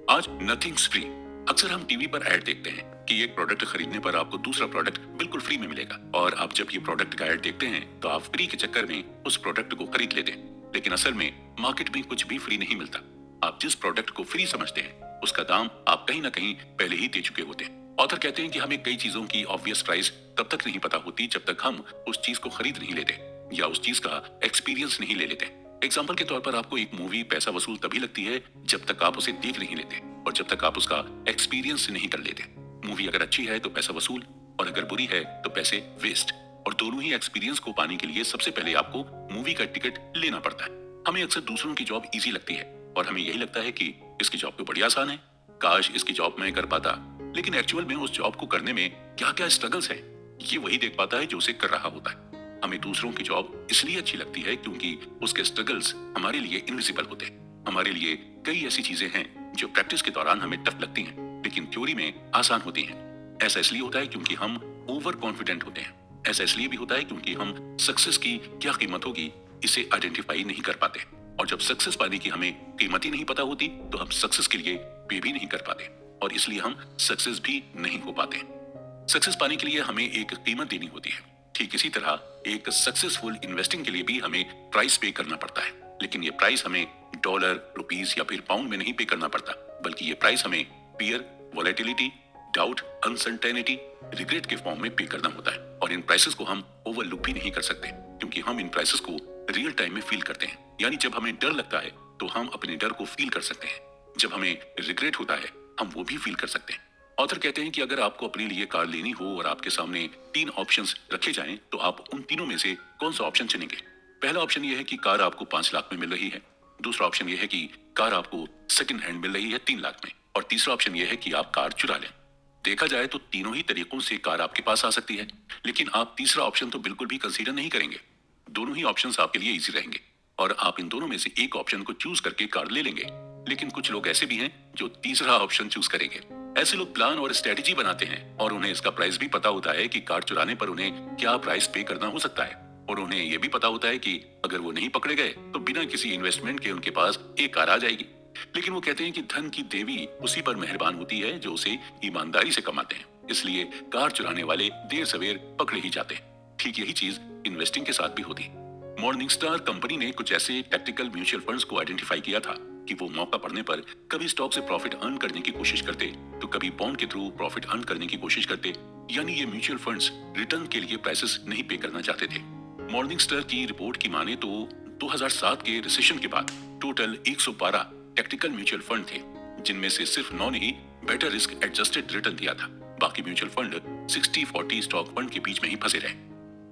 आज नथिंग्स फ्री। अक्सर हम टीवी पर ऐड देखते हैं कि एक प्रोडक्ट खरीदने पर आपको दूसरा प्रोडक्ट बिल्कुल फ्री में मिलेगा, और आप जब ये प्रोडक्ट का ऐड देखते हैं तो आप फ्री के चक्कर में उस प्रोडक्ट को खरीद लेते हैं। लेकिन असल में मार्केट में कुछ भी फ्री नहीं मिलता। आप जिस प्रोडक्ट को फ्री समझते हैं उसका दाम आप कहीं ना कहीं पहले ही दे चुके होते हैं। ऑथर कहते हैं कि हमें कई चीजों की ऑब्वियस प्राइस तब तक नहीं पता होती जब तक हम उस चीज को खरीद नहीं लेते या उस चीज का एक्सपीरियंस नहीं ले लेते। एग्जाम्पल के तौर पर आपको एक मूवी पैसा वसूल तभी लगती है जब तक आप उसे देख नहीं लेते और जब तक आप उसका एक्सपीरियंस नहीं कर लेते। मूवी अगर अच्छी है तो पैसा वसूल, और अगर बुरी है तो पैसे वेस्ट। और दोनों ही एक्सपीरियंस को पाने के लिए सबसे पहले आपको मूवी का टिकट लेना पड़ता है। हमें अक्सर दूसरों की जॉब इजी लगती है और हमें यही लगता है कि इसकी जॉब तो बड़ी आसान है, काश इसकी जॉब मैं कर पाता। लेकिन एक्चुअल में उस जॉब को करने में क्या क्या स्ट्रगल्स हैं ये वही देख पाता है जो उसे कर रहा होता है। हमें दूसरों की जॉब इसलिए अच्छी लगती है क्योंकि उसके स्ट्रगल्स हमारे लिए इनविजिबल होते हैं। हमारे लिए कई ऐसी चीजें हैं जो प्रैक्टिस के दौरान हमें टफ लगती हैं, लेकिन थ्योरी में आसान होती हैं। ऐसा इसलिए होता है क्योंकि हम ओवर कॉन्फिडेंट होते हैं। ऐसा इसलिए भी होता है क्योंकि हम सक्सेस की क्या कीमत होगी इसे आइडेंटिफाई नहीं कर पाते, और जब सक्सेस पाने की हमें कीमत ही नहीं पता होती तो हम सक्सेस के लिए पे भी नहीं कर पाते, और इसलिए हम सक्सेस भी नहीं हो पाते। सक्सेस पाने के लिए हमें एक कीमत देनी होती है। ठीक इसी तरह एक सक्सेसफुल इन्वेस्टिंग के लिए भी हमें प्राइस पे करना पड़ता है, लेकिन ये प्राइस हमें डॉलर, रुपीस या फिर पाउंड में नहीं पे करना पड़ता, बल्कि ये प्राइस हमें fear, volatility, doubt, uncertainty, regret के फॉर्म में पे करना होता है। और इन प्राइसेस को हम ओवरलुक भी नहीं कर सकते, क्योंकि हम इन प्राइसेस को रियल टाइम में फील करते हैं। यानी जब हमें डर लगता है तो हम अपने डर को फील कर सकते हैं। जब हमें रिग्रेट होता है हम वो भी फील कर सकते हैं। ऑथर कहते हैं कि अगर आपको अपने लिए कार लेनी हो और आपके सामने 3 ऑप्शंस रखे जाएं, तो आप उन तीनों में से कौन सा ऑप्शन चुनेंगे? पहला ऑप्शन ये है कि कार आपको 5 लाख में मिल रही है। दूसरा ऑप्शन ये है कि कार आपको सेकंड हैंड मिल रही है 3 लाख में। और तीसरा ऑप्शन ये है कि आप कार चुरा लें। देखा जाए तो तीनों ही तरीकों से कार आपके पास आ सकती है, लेकिन आप तीसरा ऑप्शन तो बिल्कुल भी कंसीडर नहीं करेंगे। दोनों ही ऑप्शंस आपके लिए इजी रहेंगे और आप इन दोनों में से एक ऑप्शन को चूज करके कार ले लेंगे। लेकिन कुछ लोग ऐसे भी हैं जो तीसरा ऑप्शन चूज करेंगे। ऐसे लोग प्लान और स्ट्रेटेजी बनाते हैं और उन्हें इसका प्राइस भी पता होता है कि कार चुराने पर उन्हें क्या प्राइस पे करना हो सकता है, और उन्हें यह भी पता होता है कि अगर वो नहीं पकड़े गए तो बिना किसी इन्वेस्टमेंट के उनके पास एक कार आ जाएगी। लेकिन वो कहते हैं कि धन की देवी उसी पर मेहरबान होती है जो उसे ईमानदारी से कमाते हैं, इसलिए कार चुराने वाले देर सवेर पकड़े ही जाते हैं। ठीक यही चीज इन्वेस्टिंग के साथ भी होती है। मॉर्निंगस्टार कंपनी ने कुछ ऐसे टैक्टिकल म्यूचुअल फंड्स को आइडेंटिफाई किया था कि वो मौका पड़ने पर कभी स्टॉक से प्रॉफिट अर्न करने की कोशिश करते तो कभी बॉन्ड के थ्रू प्रॉफिट अर्न करने की कोशिश करते। यानी ये म्यूचुअल फंड्स रिटर्न के लिए प्राइसेस नहीं पे करना चाहते थे। मॉर्निंगस्टार की रिपोर्ट की माने तो 2007 के रिसेशन के बाद टोटल 112 टेक्निकल म्यूचुअल फंड थे, जिनमें से सिर्फ 9 ने ही बेटर रिस्क एडजस्टेड रिटर्न दिया था। बाकी म्यूचुअल फंड 60-40 स्टॉक फंड के बीच में ही फंसे रहे।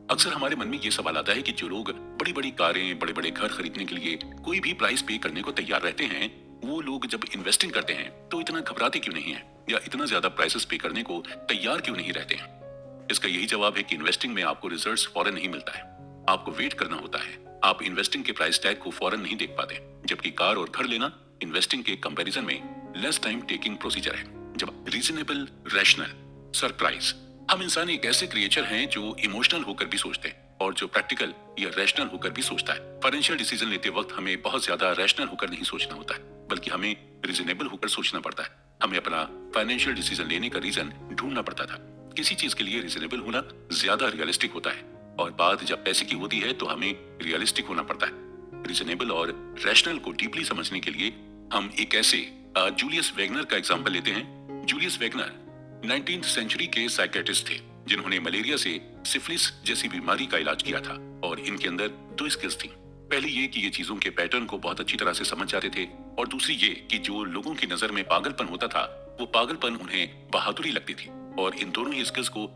अक्सर हमारे मन में ये सवाल आता है कि जो लोग बड़ी बड़ी कारें, बड़े बड़े घर खरीदने के लिए कोई भी प्राइस पे करने को तैयार रहते हैं, वो लोग जब इन्वेस्टिंग करते हैं तो इतना घबराते क्यों नहीं है, या इतना ज्यादा प्राइसेस पे करने को तैयार क्यों नहीं रहते हैं? इसका यही जवाब है कि इन्वेस्टिंग में आपको रिजल्ट्स फौरन नहीं मिलता है, आपको वेट करना होता है। आप इन्वेस्टिंग के प्राइस टैग को फौरन नहीं देख पाते, जबकि कार और घर लेना इन्वेस्टिंग के कंपैरिजन में लेस टाइम टेकिंग प्रोसीजर है। जब रीजनेबल, रैशनल, सरप्राइज, हम इंसान एक ऐसे क्रिएचर हैं जो इमोशनल होकर भी सोचते हैं और जो प्रैक्टिकल या रैशनल होकर भी सोचता है। फाइनेंशियल डिसीजन लेते वक्त हमें बहुत ज्यादा रैशनल होकर नहीं सोचना होता है, बल्कि हमें रीजनेबल होकर सोचना पड़ता है। हमें अपना फाइनेंशियल डिसीजन लेने का रीजन ढूंढना पड़ता था। किसी चीज के लिए रीजनेबल होना ज्यादा रियलिस्टिक होता है, और बात जब पैसे की होती है तो हमें रियलिस्टिक होना पड़ता है। रीजनेबल और रैशनल को डीपली समझने के लिए हम एक ऐसे जूलियस वेगनर का एग्जांपल लेते हैं। जूलियस वेगनर 19th सेंचुरी के साइकेट्रिस्ट थे, जिन्होंने मलेरिया से सिफिलिस जैसी बीमारी का इलाज किया था, और इनके अंदर 2 स्किल्स थी। पहली ये कि ये चीजों के पैटर्न को बहुत अच्छी तरह से समझ जाते थे, और दूसरी ये कि जो लोगों की नजर में पागलपन होता था वो पागलपन उन्हें बहादुरी लगती थी। और इन दोनों ही स्किल्स को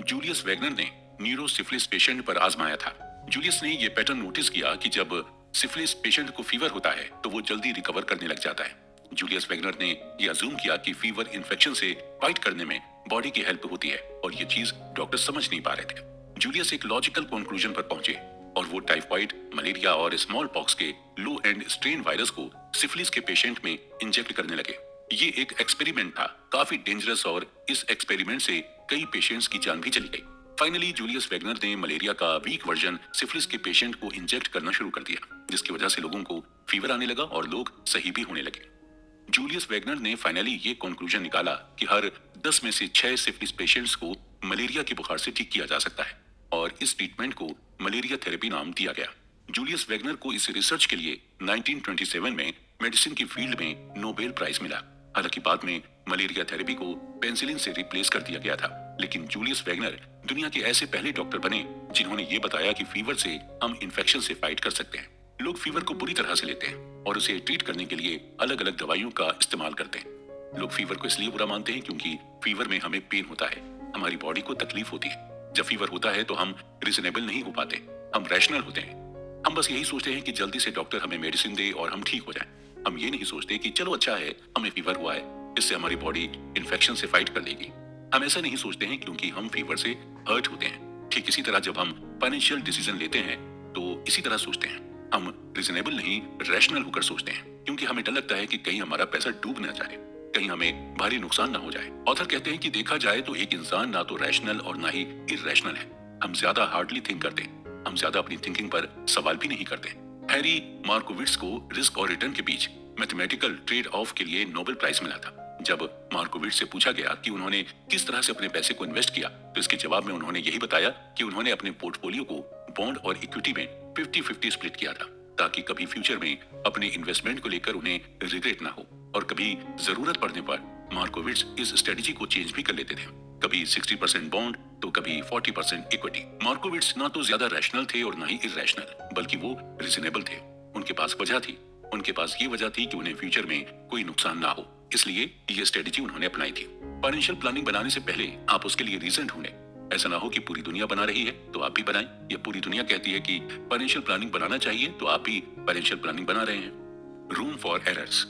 जूलियस वेगनर ने न्यूरोसिफिलिस पेशेंट पर आजमाया था। जूलियस ने ये पैटर्न नोटिस किया कि जब सिफिलिस पेशेंट को फीवर होता है तो वो जल्दी रिकवर करने लग जाता है। जूलियस वेगनर ने यह अज्यूम किया कि फीवर इन्फेक्शन से फाइट करने में बॉडी की हेल्प होती है, और ये चीज डॉक्टर समझ नहीं पा रहे थे। जूलियस एक लॉजिकल कंक्लूजन पर पहुंचे और वो टाइफाइड, मलेरिया और स्मॉल पॉक्स के लो एंड स्ट्रेन वायरस को सिफिलिस के पेशेंट में इंजेक्ट करने लगे। ये एक एक्सपेरिमेंट था, काफी डेंजरस, और इस एक्सपेरिमेंट से कई पेशेंट्स की जान भी चली गई। फाइनली जूलियस वेगनर ने मलेरिया का वीक वर्जन सिफिलिस के पेशेंट को इंजेक्ट करना शुरू कर दिया, जिसकी वजह से लोगों को फीवर आने लगा और लोग सही भी होने लगे। जूलियस वेगनर ने फाइनली ये कंक्लूजन निकाला कि हर 10 में से 6 सिफिलिस पेशेंट्स को मलेरिया के बुखार से ठीक किया जा सकता है, और इस ट्रीटमेंट को मलेरिया थेरेपी नाम दिया गया। जूलियस वेगनर को इस रिसर्च के लिए 1927 में मेडिसिन की फील्ड में नोबेल प्राइज मिला। हालांकि बाद में मलेरिया थेरेपी को पेनिसिलिन से रिप्लेस कर दिया गया था, लेकिन जूलियस वेगनर दुनिया के ऐसे पहले डॉक्टर बने जिन्होंने ये बताया कि फीवर से हम इन्फेक्शन से फाइट कर सकते हैं। लोग फीवर को बुरी तरह से लेते हैं और उसे ट्रीट करने के लिए अलग अलग दवाइयों का इस्तेमाल करते हैं। लोग फीवर को इसलिए बुरा मानते हैं क्योंकि फीवर में हमें पेन होता है, हमारी बॉडी को तकलीफ होती है। जब फीवर होता है तो हम रीजनेबल नहीं हो पाते, हम रैशनल होते हैं। हम बस यही सोचते हैं कि जल्दी से डॉक्टर हमें मेडिसिन दे और हम ठीक हो जाएं। हम ये नहीं सोचते कि चलो अच्छा है हमें फीवर हुआ है, इससे हमारी बॉडी इन्फेक्शन से फाइट कर लेगी। हम ऐसा नहीं सोचते हैं क्योंकि हम फीवर से हर्ट होते हैं। ठीक इसी तरह जब हम फाइनेंशियल डिसीजन लेते हैं तो इसी तरह सोचते हैं, हम रीजनेबल नहीं रैशनल होकर सोचते हैं। क्योंकि हमें डर लगता है कि कहीं हमारा पैसा डूब ना जाए, कहीं हमें भारी नुकसान ना हो जाए। ऑथर कहते हैं कि देखा जाए तो एक इंसान ना तो रैशनल और ना ही इरेशनल है। हम ज्यादा हार्डली थिंक करते हैं, हम ज्यादा अपनी थिंकिंग पर सवाल भी नहीं करते। हैरी मार्कोविट्स को रिस्क और रिटर्न के बीच मैथमेटिकल ट्रेड ऑफ के लिए नोबेल प्राइज मिला था। जब मार्कोविट्स से पूछा गया कि उन्होंने किस तरह से अपने पैसे को इन्वेस्ट किया, तो इसके जवाब में उन्होंने यही बताया कि उन्होंने अपने पोर्टफोलियो को बॉन्ड और इक्विटी में 50-50 स्प्लिट किया था, ताकि कभी फ्यूचर में अपने इन्वेस्टमेंट को लेकर उन्हें रिग्रेट ना हो। और कभी जरूरत पड़ने पर मार्कोविट्स इस स्ट्रेटेजी को चेंज भी कर लेते थे, कभी 60% बॉन्ड तो कभी 40% इक्विटी। मार्कोविट्स ना तो ज्यादा रैशनल थे और ना ही इरेशनल, बल्कि वो रीजनेबल थे। उनके पास वजह थी, उनके पास ये वजह थी कि उन्हें फ्यूचर में कोई नुकसान ना हो, इसलिए ये स्ट्रेटेजी उन्होंने अपनाई थी। फाइनेंशियल प्लानिंग बनाने से पहले आप उसके लिए रीजन ढूंढें। ऐसा ना हो कि पूरी दुनिया बना रही है तो आप भी बनाएं, या पूरी दुनिया कहती है कि फाइनेंशियल प्लानिंग बनाना चाहिए तो आप भी फाइनेंशियल प्लानिंग बना रहे हैं। Room for errors.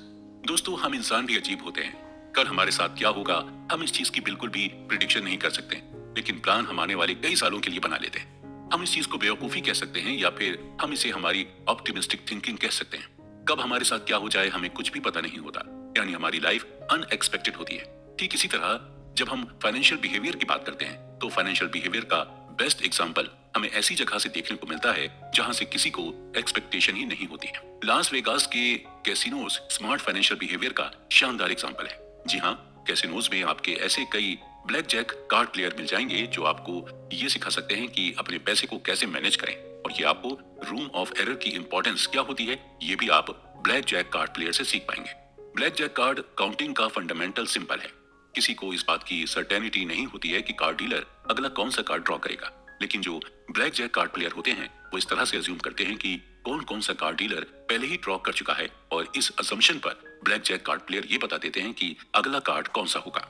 दोस्तों, हम इंसान भी अजीब होते हैं। कल हमारे साथ क्या होगा हम इस चीज की बिल्कुल भी प्रिडिक्शन नहीं कर सकते, लेकिन प्लान हम आने वाले कई सालों के लिए बना लेते हैं। हम इस चीज को बेवकूफी कह सकते हैं, या फिर हम इसे हमारी ऑप्टिमिस्टिक थिंकिंग कह सकते हैं। कब हमारे साथ क्या हो जाए हमें कुछ भी पता नहीं होता, यानी हमारी लाइफ अनएक्सपेक्टेड होती है। ठीक इसी तरह जब हम फाइनेंशियल बिहेवियर की बात करते हैं तो फाइनेंशियल बिहेवियर का बेस्ट एग्जांपल हमें ऐसी जगह से देखने को मिलता है जहां से किसी को एक्सपेक्टेशन ही नहीं होती है। लास वेगास के कैसीनोज स्मार्ट फाइनेंशियल बिहेवियर का शानदार एग्जांपल है। जी हाँ, कैसीनोज में आपके ऐसे कई ब्लैक जैक कार्ड प्लेयर मिल जाएंगे जो आपको ये सिखा सकते हैं कि अपने पैसे को कैसे मैनेज करें, और ये आपको रूम ऑफ एरर की इंपॉर्टेंस क्या होती है ये भी आप ब्लैक जैक कार्ड प्लेयर से सीख पाएंगे। ब्लैक जैक कार्ड काउंटिंग का फंडामेंटल सिंपल है। किसी को इस बात की सर्टेनिटी नहीं होती है कि कार्ड डीलर अगला कौन सा कार्ड ड्रॉ करेगा, लेकिन जो ब्लैक जैक कार्ड प्लेयर होते हैं वो इस तरह से अज्यूम करते हैं कि कौन कौन सा कार्ड डीलर पहले ही ड्रॉ कर चुका है, और इस असम्पशन पर ब्लैक जैक कार्ड प्लेयर ये बता देते हैं कि अगला कार्ड कौन सा होगा।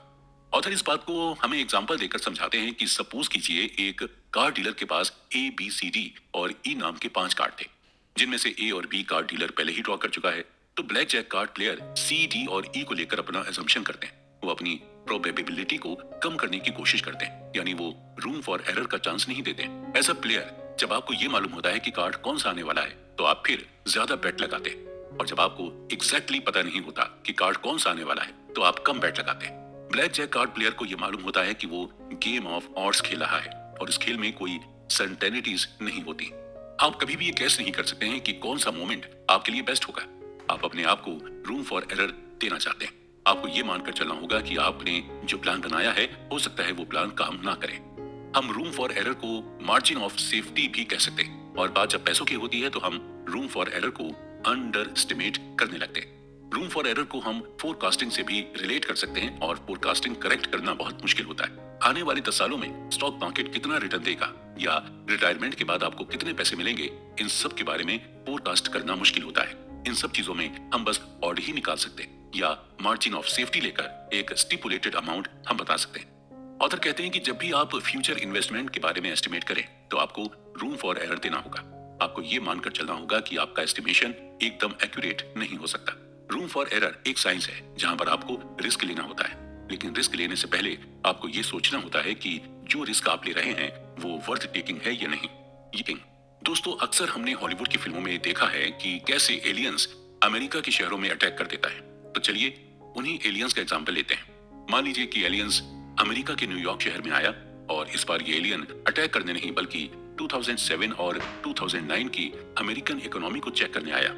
ऑथर इस बात को हमें एग्जाम्पल देकर समझाते हैं कि सपोज कीजिए एक कार्ड डीलर के पास ABCD और E नाम के 5 कार्ड थे, जिनमें से A और B कार्ड डीलर पहले ही ड्रॉ कर चुका है। तो black jack card player C, D और E को लेकर अपना असम्पशन करते हैं। वो अपनी प्रोबेबिलिटी को कम करने की कोशिश करते हैं, यानी वो रूम फॉर एरर का चांस नहीं देते। एज अ प्लेयर जब आपको ये मालूम होता है कि कार्ड कौन सा आने वाला है तो आप फिर ज्यादा बेट लगाते, और जब आपको एग्जैक्टली पता नहीं होता कि कार्ड कौन सा आने वाला है तो आप कम बेट लगाते। ब्लैक जैक कार्ड प्लेयर को ये मालूम होता है कि वो गेम ऑफ ऑड्स खेल रहा है, और इस खेल में कोई सर्टेनिटीज नहीं होती। आप कभी भी ये गैस नहीं कर सकते हैं कि कौन सा मोमेंट आपके लिए बेस्ट होगा। आप अपने आप को रूम फॉर एरर देना चाहते हैं। आपको ये मानकर चलना होगा कि आपने जो प्लान बनाया है हो सकता है वो प्लान काम ना करे। हम रूम फॉर एरर को मार्जिन ऑफ सेफ्टी भी कह सकते हैं, और बात जब पैसों की होती है तो हम रूम फॉर एरर को अंडर एस्टिमेट करने लगते हैं। रूम फॉर एरर को हम फोरकास्टिंग से भी रिलेट कर सकते हैं, और फोरकास्टिंग करेक्ट करना बहुत मुश्किल होता है। आने वाले 10 सालों में स्टॉक मार्केट कितना रिटर्न देगा, या रिटायरमेंट के बाद आपको कितने पैसे मिलेंगे, इन सब के बारे में फोरकास्ट करना मुश्किल होता है। इन सब चीजों में हम बस ऑड ही निकाल सकते हैं, या मार्जिन ऑफ सेफ्टी लेकर एक स्टिपुलेटेड अमाउंट हम बता सकते हैं। ऑथर कहते हैं कि जब भी आप फ्यूचर इन्वेस्टमेंट के बारे में एस्टिमेट करें तो आपको रूम फॉर एरर देना होगा। आपको ये मानकर चलना होगा कि आपका एस्टिमेशन एकदम एक्यूरेट नहीं हो सकता। रूम फॉर एरर एक साइंस है जहां पर आपको रिस्क लेना होता है, लेकिन रिस्क लेने से पहले आपको ये सोचना होता है कि जो रिस्क आप ले रहे हैं वो वर्थ टेकिंग है या नहीं। दोस्तों, अक्सर हमने हॉलीवुड की फिल्मों में देखा है कि कैसे एलियंस अमेरिका के शहरों में अटैक कर देता है। तो चलिए उन्हीं एलियंस का एग्जाम्पल लेते हैं। मान लीजिए कि एलियंस अमेरिका के न्यूयॉर्क शहर में आया, और इस बार ये एलियन अटैक करने नहीं बल्कि 2007 और 2009 की अमेरिकन इकोनॉमी को चेक करने आया।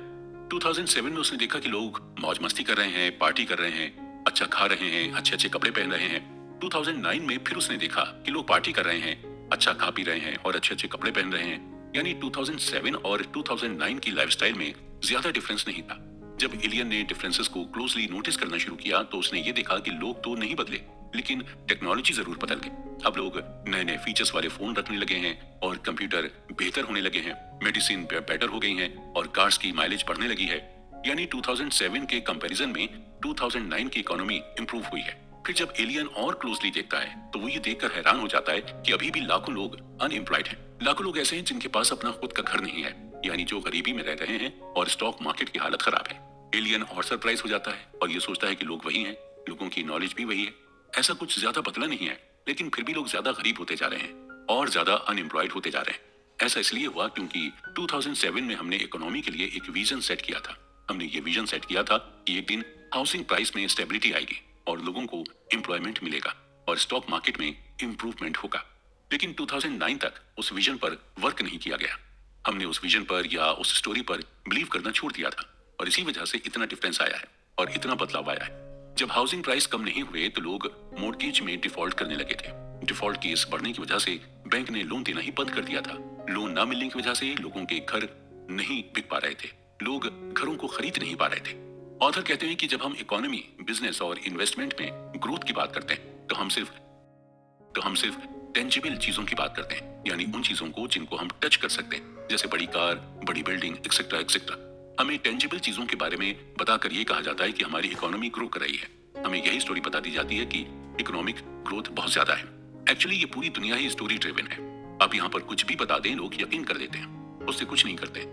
2007 में उसने देखा कि लोग मौज मस्ती कर रहे हैं, पार्टी कर रहे हैं, अच्छा खा रहे हैं, अच्छे अच्छे कपड़े पहन रहे हैं। 2009 में फिर उसने देखा कि लोग पार्टी कर रहे हैं, अच्छा खा पी रहे हैं और अच्छे अच्छे कपड़े पहन रहे हैं। यानी 2007 और 2009 की लाइफस्टाइल में ज्यादा डिफरेंस नहीं था। जब एलियन ने डिफरेंसेस को क्लोजली नोटिस करना शुरू किया तो उसने ये देखा कि लोग तो नहीं बदले, लेकिन टेक्नोलॉजी जरूर बदल गई। अब लोग नए नए फीचर्स वाले फोन रखने लगे हैं, और कंप्यूटर बेहतर होने लगे हैं, मेडिसिन बेटर हो गई हैं, और कार्स की माइलेज बढ़ने लगी है। यानी 2007 के कंपैरिजन में 2009 की इकोनॉमी इंप्रूव हुई है। फिर जब एलियन और क्लोजली देखता है तो वो ये देखकर हैरान हो जाता है कि अभी भी लाखों लोग अनएम्प्लॉयड हैं। लाखों लोग ऐसे हैं जिनके पास अपना खुद का घर नहीं है, यानी जो गरीबी में रह रहे हैं, और स्टॉक मार्केट की हालत खराब है। एलियन और सरप्राइज हो जाता है और ये सोचता है कि लोग वही हैं, लोगों की नॉलेज भी वही है, ऐसा कुछ ज्यादा बदला नहीं है, लेकिन फिर भी लोग ज्यादा गरीब होते जा रहे हैं और ज्यादा अनएम्प्लॉयड होते जा रहे हैं। ऐसा इसलिए हुआ क्योंकि 2007 में हमने इकोनॉमी के लिए एक विजन सेट किया था। हमने ये विजन सेट किया था कि एक दिन हाउसिंग प्राइस में स्टेबिलिटी आएगी और लोगों को एम्प्लॉयमेंट मिलेगा और स्टॉक मार्केट में इंप्रूवमेंट होगा। लेकिन 2009 तक उस विजन पर वर्क नहीं किया गया। हमने उस विजन पर या उस स्टोरी पर बिलीव करना छोड़ दिया था और इसी वजह से इतना डिफरेंस आया है और इतना बदलाव आया है। जब हाउसिंग प्राइस कम नहीं हुए तो लोग मॉर्गेज में डिफॉल्ट करने लगे थे। डिफॉल्ट केस बढ़ने की वजह से बैंक ने लोन देना ही बंद कर दिया था। लोन ना मिलने की वजह से लोगों के घर नहीं बिक पा रहे थे, लोग घरों को खरीद नहीं पा रहे थे। ऑथर कहते हैं कि जब हम इकोनॉमी, बिजनेस और इन्वेस्टमेंट में ग्रोथ की बात करते हैं तो हम सिर्फ टेंजिबल चीजों की बात करते हैं, यानी उन चीजों को जिनको हम टच कर सकते हैं, जैसे बड़ी कार, बड़ी बिल्डिंग, एक्सेट्रा एक्सेट्रा। हमें टेंजिबल चीजों के बारे में बताकर ये कहा जाता है कि हमारी इकोनॉमी ग्रो कर रही है। हमें यही स्टोरी बता दी जाती है कि इकोनॉमिक ग्रोथ बहुत ज्यादा है। एक्चुअली ये पूरी दुनिया ही स्टोरी ड्रिवन है। आप यहाँ पर कुछ भी बता दें, लोग यकीन कर देते हैं, उससे कुछ नहीं करते।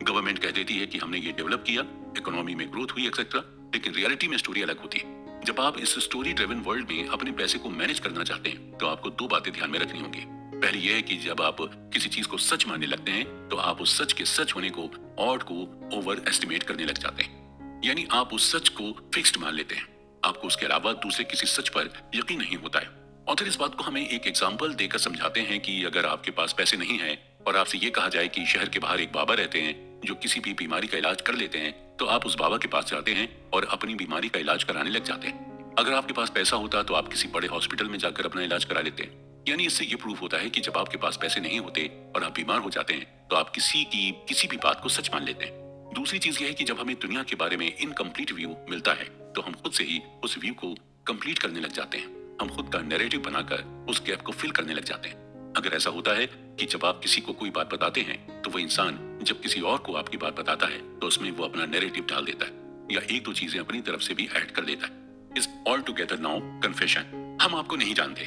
गवर्नमेंट कह देती है कि हमने ये डेवलप किया, इकोनॉमी में ग्रोथ हुई एक्सेट्रा, लेकिन रियलिटी में स्टोरी अलग होती है। जब आप इस स्टोरी ड्रिवन वर्ल्ड में अपने पैसे को मैनेज करना चाहते हैं तो आपको दो बातें ध्यान में रखनी होंगी। पहली यह है कि जब आप किसी चीज को सच मानने लगते हैं तो आप उस सच के सच होने को, ऑड को ओवर एस्टिमेट करने लग जाते हैं, यानी आप उस सच को फिक्स्ड मान लेते हैं। आपको उसके अलावा दूसरे किसी सच पर यकीन नहीं होता है। ऑथर इस बात को हमें एक एग्जाम्पल देकर समझाते हैं कि अगर आपके पास पैसे नहीं है और आपसे ये कहा जाए कि शहर के बाहर एक बाबा रहते हैं जो किसी भी बीमारी का इलाज कर लेते हैं, तो आप उस बाबा के पास जाते हैं और अपनी बीमारी का इलाज कराने लग जाते हैं। अगर आपके पास पैसा होता तो आप किसी बड़े हॉस्पिटल में जाकर अपना इलाज करा लेते हैं। यानी इससे ये प्रूफ होता है कि जब आपके पास पैसे नहीं होते और आप बीमार हो जाते हैं तो आप किसी भी बात को सच मान लेते हैं। दूसरी चीज ये है कि जब हमें दुनिया के बारे में इनकम्प्लीट व्यू मिलता है तो हम खुद से ही उस व्यू को कंप्लीट करने लग जाते हैं। हम खुद का नैरेटिव बनाकर उस गैप को फिल करने लग जाते हैं। अगर ऐसा होता है कि जब आप किसी को कोई बात बताते हैं तो वो इंसान जब किसी और को आपकी बात बताता है तो उसमें वो अपना नैरेटिव डाल देता है या एक दो चीजें अपनी तरफ से भी ऐड कर देता है। Is all together now confession. हम आपको नहीं जानते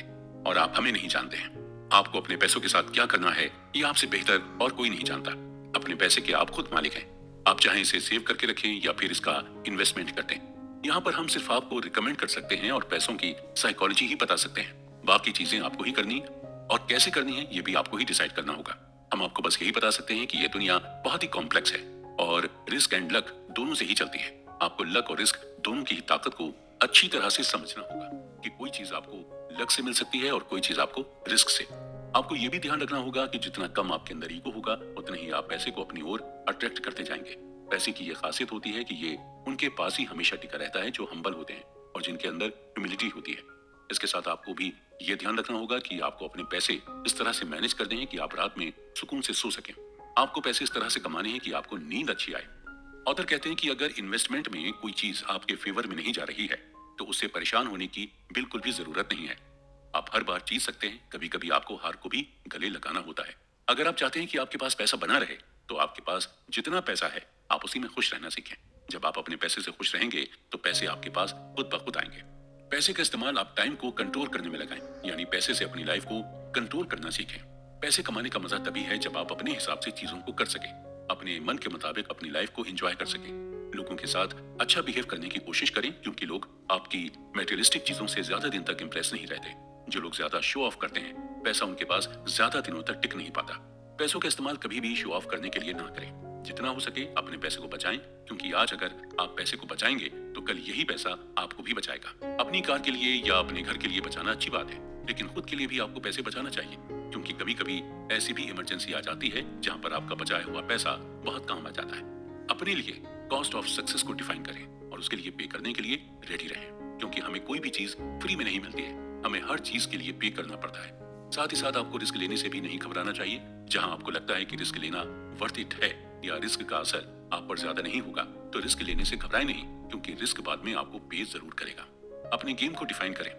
और आप हमें नहीं जानते हैं। आपको अपने पैसों के साथ क्या करना है ये आपसे बेहतर और कोई नहीं जानता। अपने पैसे के आप खुद मालिक हैं। आप चाहे इसे सेव करके रखें या फिर इसका इन्वेस्टमेंट कर दें। यहाँ पर हम सिर्फ आपको रिकमेंड कर सकते हैं और पैसों की साइकोलॉजी ही बता सकते हैं। बाकी चीजें आपको ही करनी और कैसे करनी है ये भी आपको ही डिसाइड करना होगा। हम आपको बस यही बता सकते हैं कि ये दुनिया बहुत ही कॉम्प्लेक्स है और रिस्क एंड लक दोनों से ही चलती है। आपको लक और रिस्क दोनों की ही ताकत को अच्छी तरह से समझना होगा कि कोई चीज आपको लक से मिल सकती है और कोई चीज आपको रिस्क से। आपको ये भी ध्यान रखना होगा कि जितना कम आपके अंदर ईगो होगा उतना ही आप पैसे को अपनी ओर अट्रैक्ट करते जाएंगे। पैसे की ये खासियत होती है कि ये उनके पास ही हमेशा टिका रहता है जो हम्बल होते हैं और जिनके अंदर ह्यूमिलिटी होती है। इसके साथ आपको भी ये ध्यान रखना होगा कि आपको अपने पैसे इस तरह से मैनेज कर दें कि आप रात में सुकून से सो सकें। आपको पैसे इस तरह से कमाने हैं कि आपको नींद अच्छी आए। ऑथर कहते हैं कि अगर इन्वेस्टमेंट में कोई चीज आपके फेवर में नहीं जा रही है तो उससे परेशान होने की बिल्कुल भी जरूरत नहीं है। आप हर बार जीत सकते हैं, कभी कभी आपको हार को भी गले लगाना होता है। अगर आप चाहते हैं कि आपके पास पैसा बना रहे तो आपके पास जितना पैसा है आप उसी में खुश रहना सीखें। जब आप अपने पैसे से खुश रहेंगे तो पैसे आपके पास खुद ब खुद आएंगे। पैसे का इस्तेमाल आप टाइम को कंट्रोल करने में लगाएं, यानी पैसे से अपनी लाइफ को कंट्रोल करना सीखें। पैसे कमाने का मजा तभी है जब आप अपने हिसाब से चीजों को कर सकें, अपने मन के मुताबिक अपनी लाइफ को एंजॉय कर सकें। लोगों के साथ अच्छा बिहेव करने की कोशिश करें क्योंकि लोग आपकी मटेरियलिस्टिक चीजों से ज्यादा दिन तक इंप्रेस नहीं रहते। जो लोग ज्यादा शो ऑफ करते हैं पैसा उनके पास ज्यादा दिनों तक टिक नहीं पाता। पैसों का इस्तेमाल कभी भी शो ऑफ करने के लिए ना करें। जितना हो सके अपने पैसे को बचाएं क्योंकि आज अगर आप पैसे को बचाएंगे तो कल यही पैसा आपको भी बचाएगा। अपनी कार के लिए या अपने घर के लिए बचाना अच्छी बात है, लेकिन खुद के लिए भी आपको पैसे बचाना चाहिए क्योंकि कभी कभी ऐसी भी इमरजेंसी आ जाती है जहां पर आपका बचाया हुआ पैसा बहुत काम आ जाता है। अपने लिए कॉस्ट ऑफ सक्सेस को डिफाइन करें और उसके लिए पे करने के लिए रेडी रहें क्योंकि हमें कोई भी चीज फ्री में नहीं मिलती है, हमें हर चीज के लिए पे करना पड़ता है। साथ ही साथ आपको रिस्क लेने से भी नहीं घबराना चाहिए। जहां आपको लगता है कि रिस्क लेना वर्थ इट है या रिस्क का असर आप पर ज्यादा नहीं होगा तो रिस्क लेने से घबराए नहीं क्योंकि रिस्क बाद में आपको पे जरूर करेगा। अपने गेम को डिफाइन करें,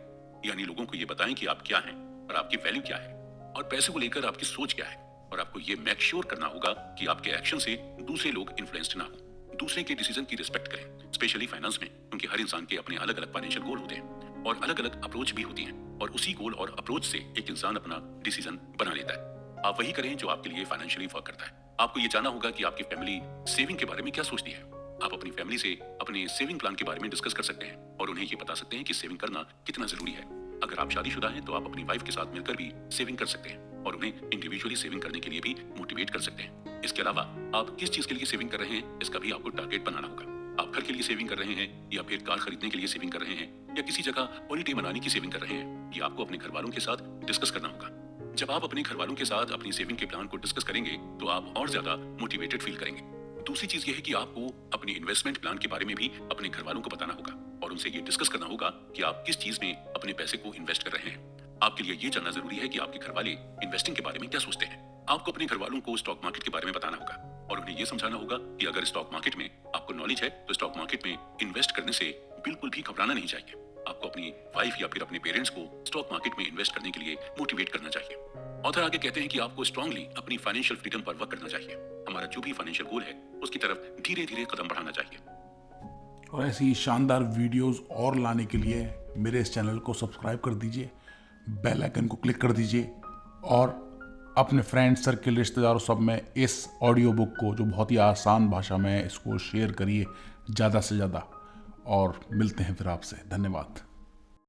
यानी लोगों को ये बताएं कि आप क्या हैं और आपकी वैल्यू क्या है और पैसे को लेकर आपकी सोच क्या है। और आपको ये मेक श्योर करना होगा कि आपके एक्शन से दूसरे लोग इन्फ्लुएंस्ड ना हो। दूसरे के डिसीजन की रिस्पेक्ट करें, स्पेशली फाइनेंस में, क्योंकि हर इंसान के अपने अलग अलग फाइनेंशियल गोल होते हैं और अलग अलग अप्रोच भी होती है और उसी गोल और अप्रोच से एक इंसान अपना डिसीजन बना लेता है। आप वही करें जो आपके लिए फाइनेंशियली वर्क करता है। आपको ये जानना होगा कि आपकी फैमिली सेविंग के बारे में क्या सोचती है। आप अपनी फैमिली से अपने सेविंग प्लान के बारे में डिस्कस कर सकते हैं और उन्हें ये बता सकते हैं कि सेविंग करना कितना जरूरी है। अगर आप शादीशुदा हैं तो आप अपनी वाइफ के साथ मिलकर भी सेविंग कर सकते हैं और उन्हें इंडिविजुअली सेविंग करने के लिए भी मोटिवेट कर सकते हैं। इसके अलावा आप किस चीज के लिए सेविंग कर रहे हैं इसका भी आपको टारगेट बनाना होगा। आप घर के लिए सेविंग कर रहे हैं या फिर कार खरीदने के लिए सेविंग कर रहे हैं या किसी जगह हॉलीडे मनाने की सेविंग कर रहे हैं, ये आपको अपने घर वालों के साथ डिस्कस करना होगा। जब आप अपने घर वालों के साथ अपनी सेविंग के प्लान को डिस्कस करेंगे तो आप और ज्यादा मोटिवेटेड फील करेंगे। दूसरी चीज ये है कि आपको अपने इन्वेस्टमेंट प्लान के बारे में भी अपने घर वालों को बताना होगा और उनसे ये डिस्कस करना होगा कि आप किस चीज में अपने पैसे को इन्वेस्ट कर रहे हैं। आपके लिए ये जानना जरूरी है कि आपके घर वाले इन्वेस्टिंग के बारे में क्या सोचते हैं। आपको अपने घर वालों को स्टॉक मार्केट के बारे में बताना होगा और उन्हें यह समझाना होगा कि अगर स्टॉक मार्केट में आपको नॉलेज है तो स्टॉक मार्केट में इन्वेस्ट करने से बिल्कुल भी घबराना नहीं चाहिए। आपको अपनी वाइफ या फिर अपने पेरेंट्स को स्टॉक मार्केट में इन्वेस्ट करने के लिए मोटिवेट करना चाहिए। ऑथर आगे कहते हैं कि आपको स्ट्रांगली अपनी फाइनेंशियल फ्रीडम पर वर्क करना चाहिए। हमारा जो भी फाइनेंशियल गोल है उसकी तरफ धीरे धीरे कदम बढ़ाना चाहिए। और ऐसी शानदार वीडियोस और लाने के लिए मेरे इस चैनल को सब्सक्राइब कर दीजिए, बेल आइकन को क्लिक कर दीजिए और अपने फ्रेंड सर्किल, रिश्तेदारों सब में इस ऑडियो बुक को, जो बहुत ही आसान भाषा में, इसको शेयर करिए ज़्यादा से ज़्यादा। और मिलते हैं फिर आपसे। धन्यवाद।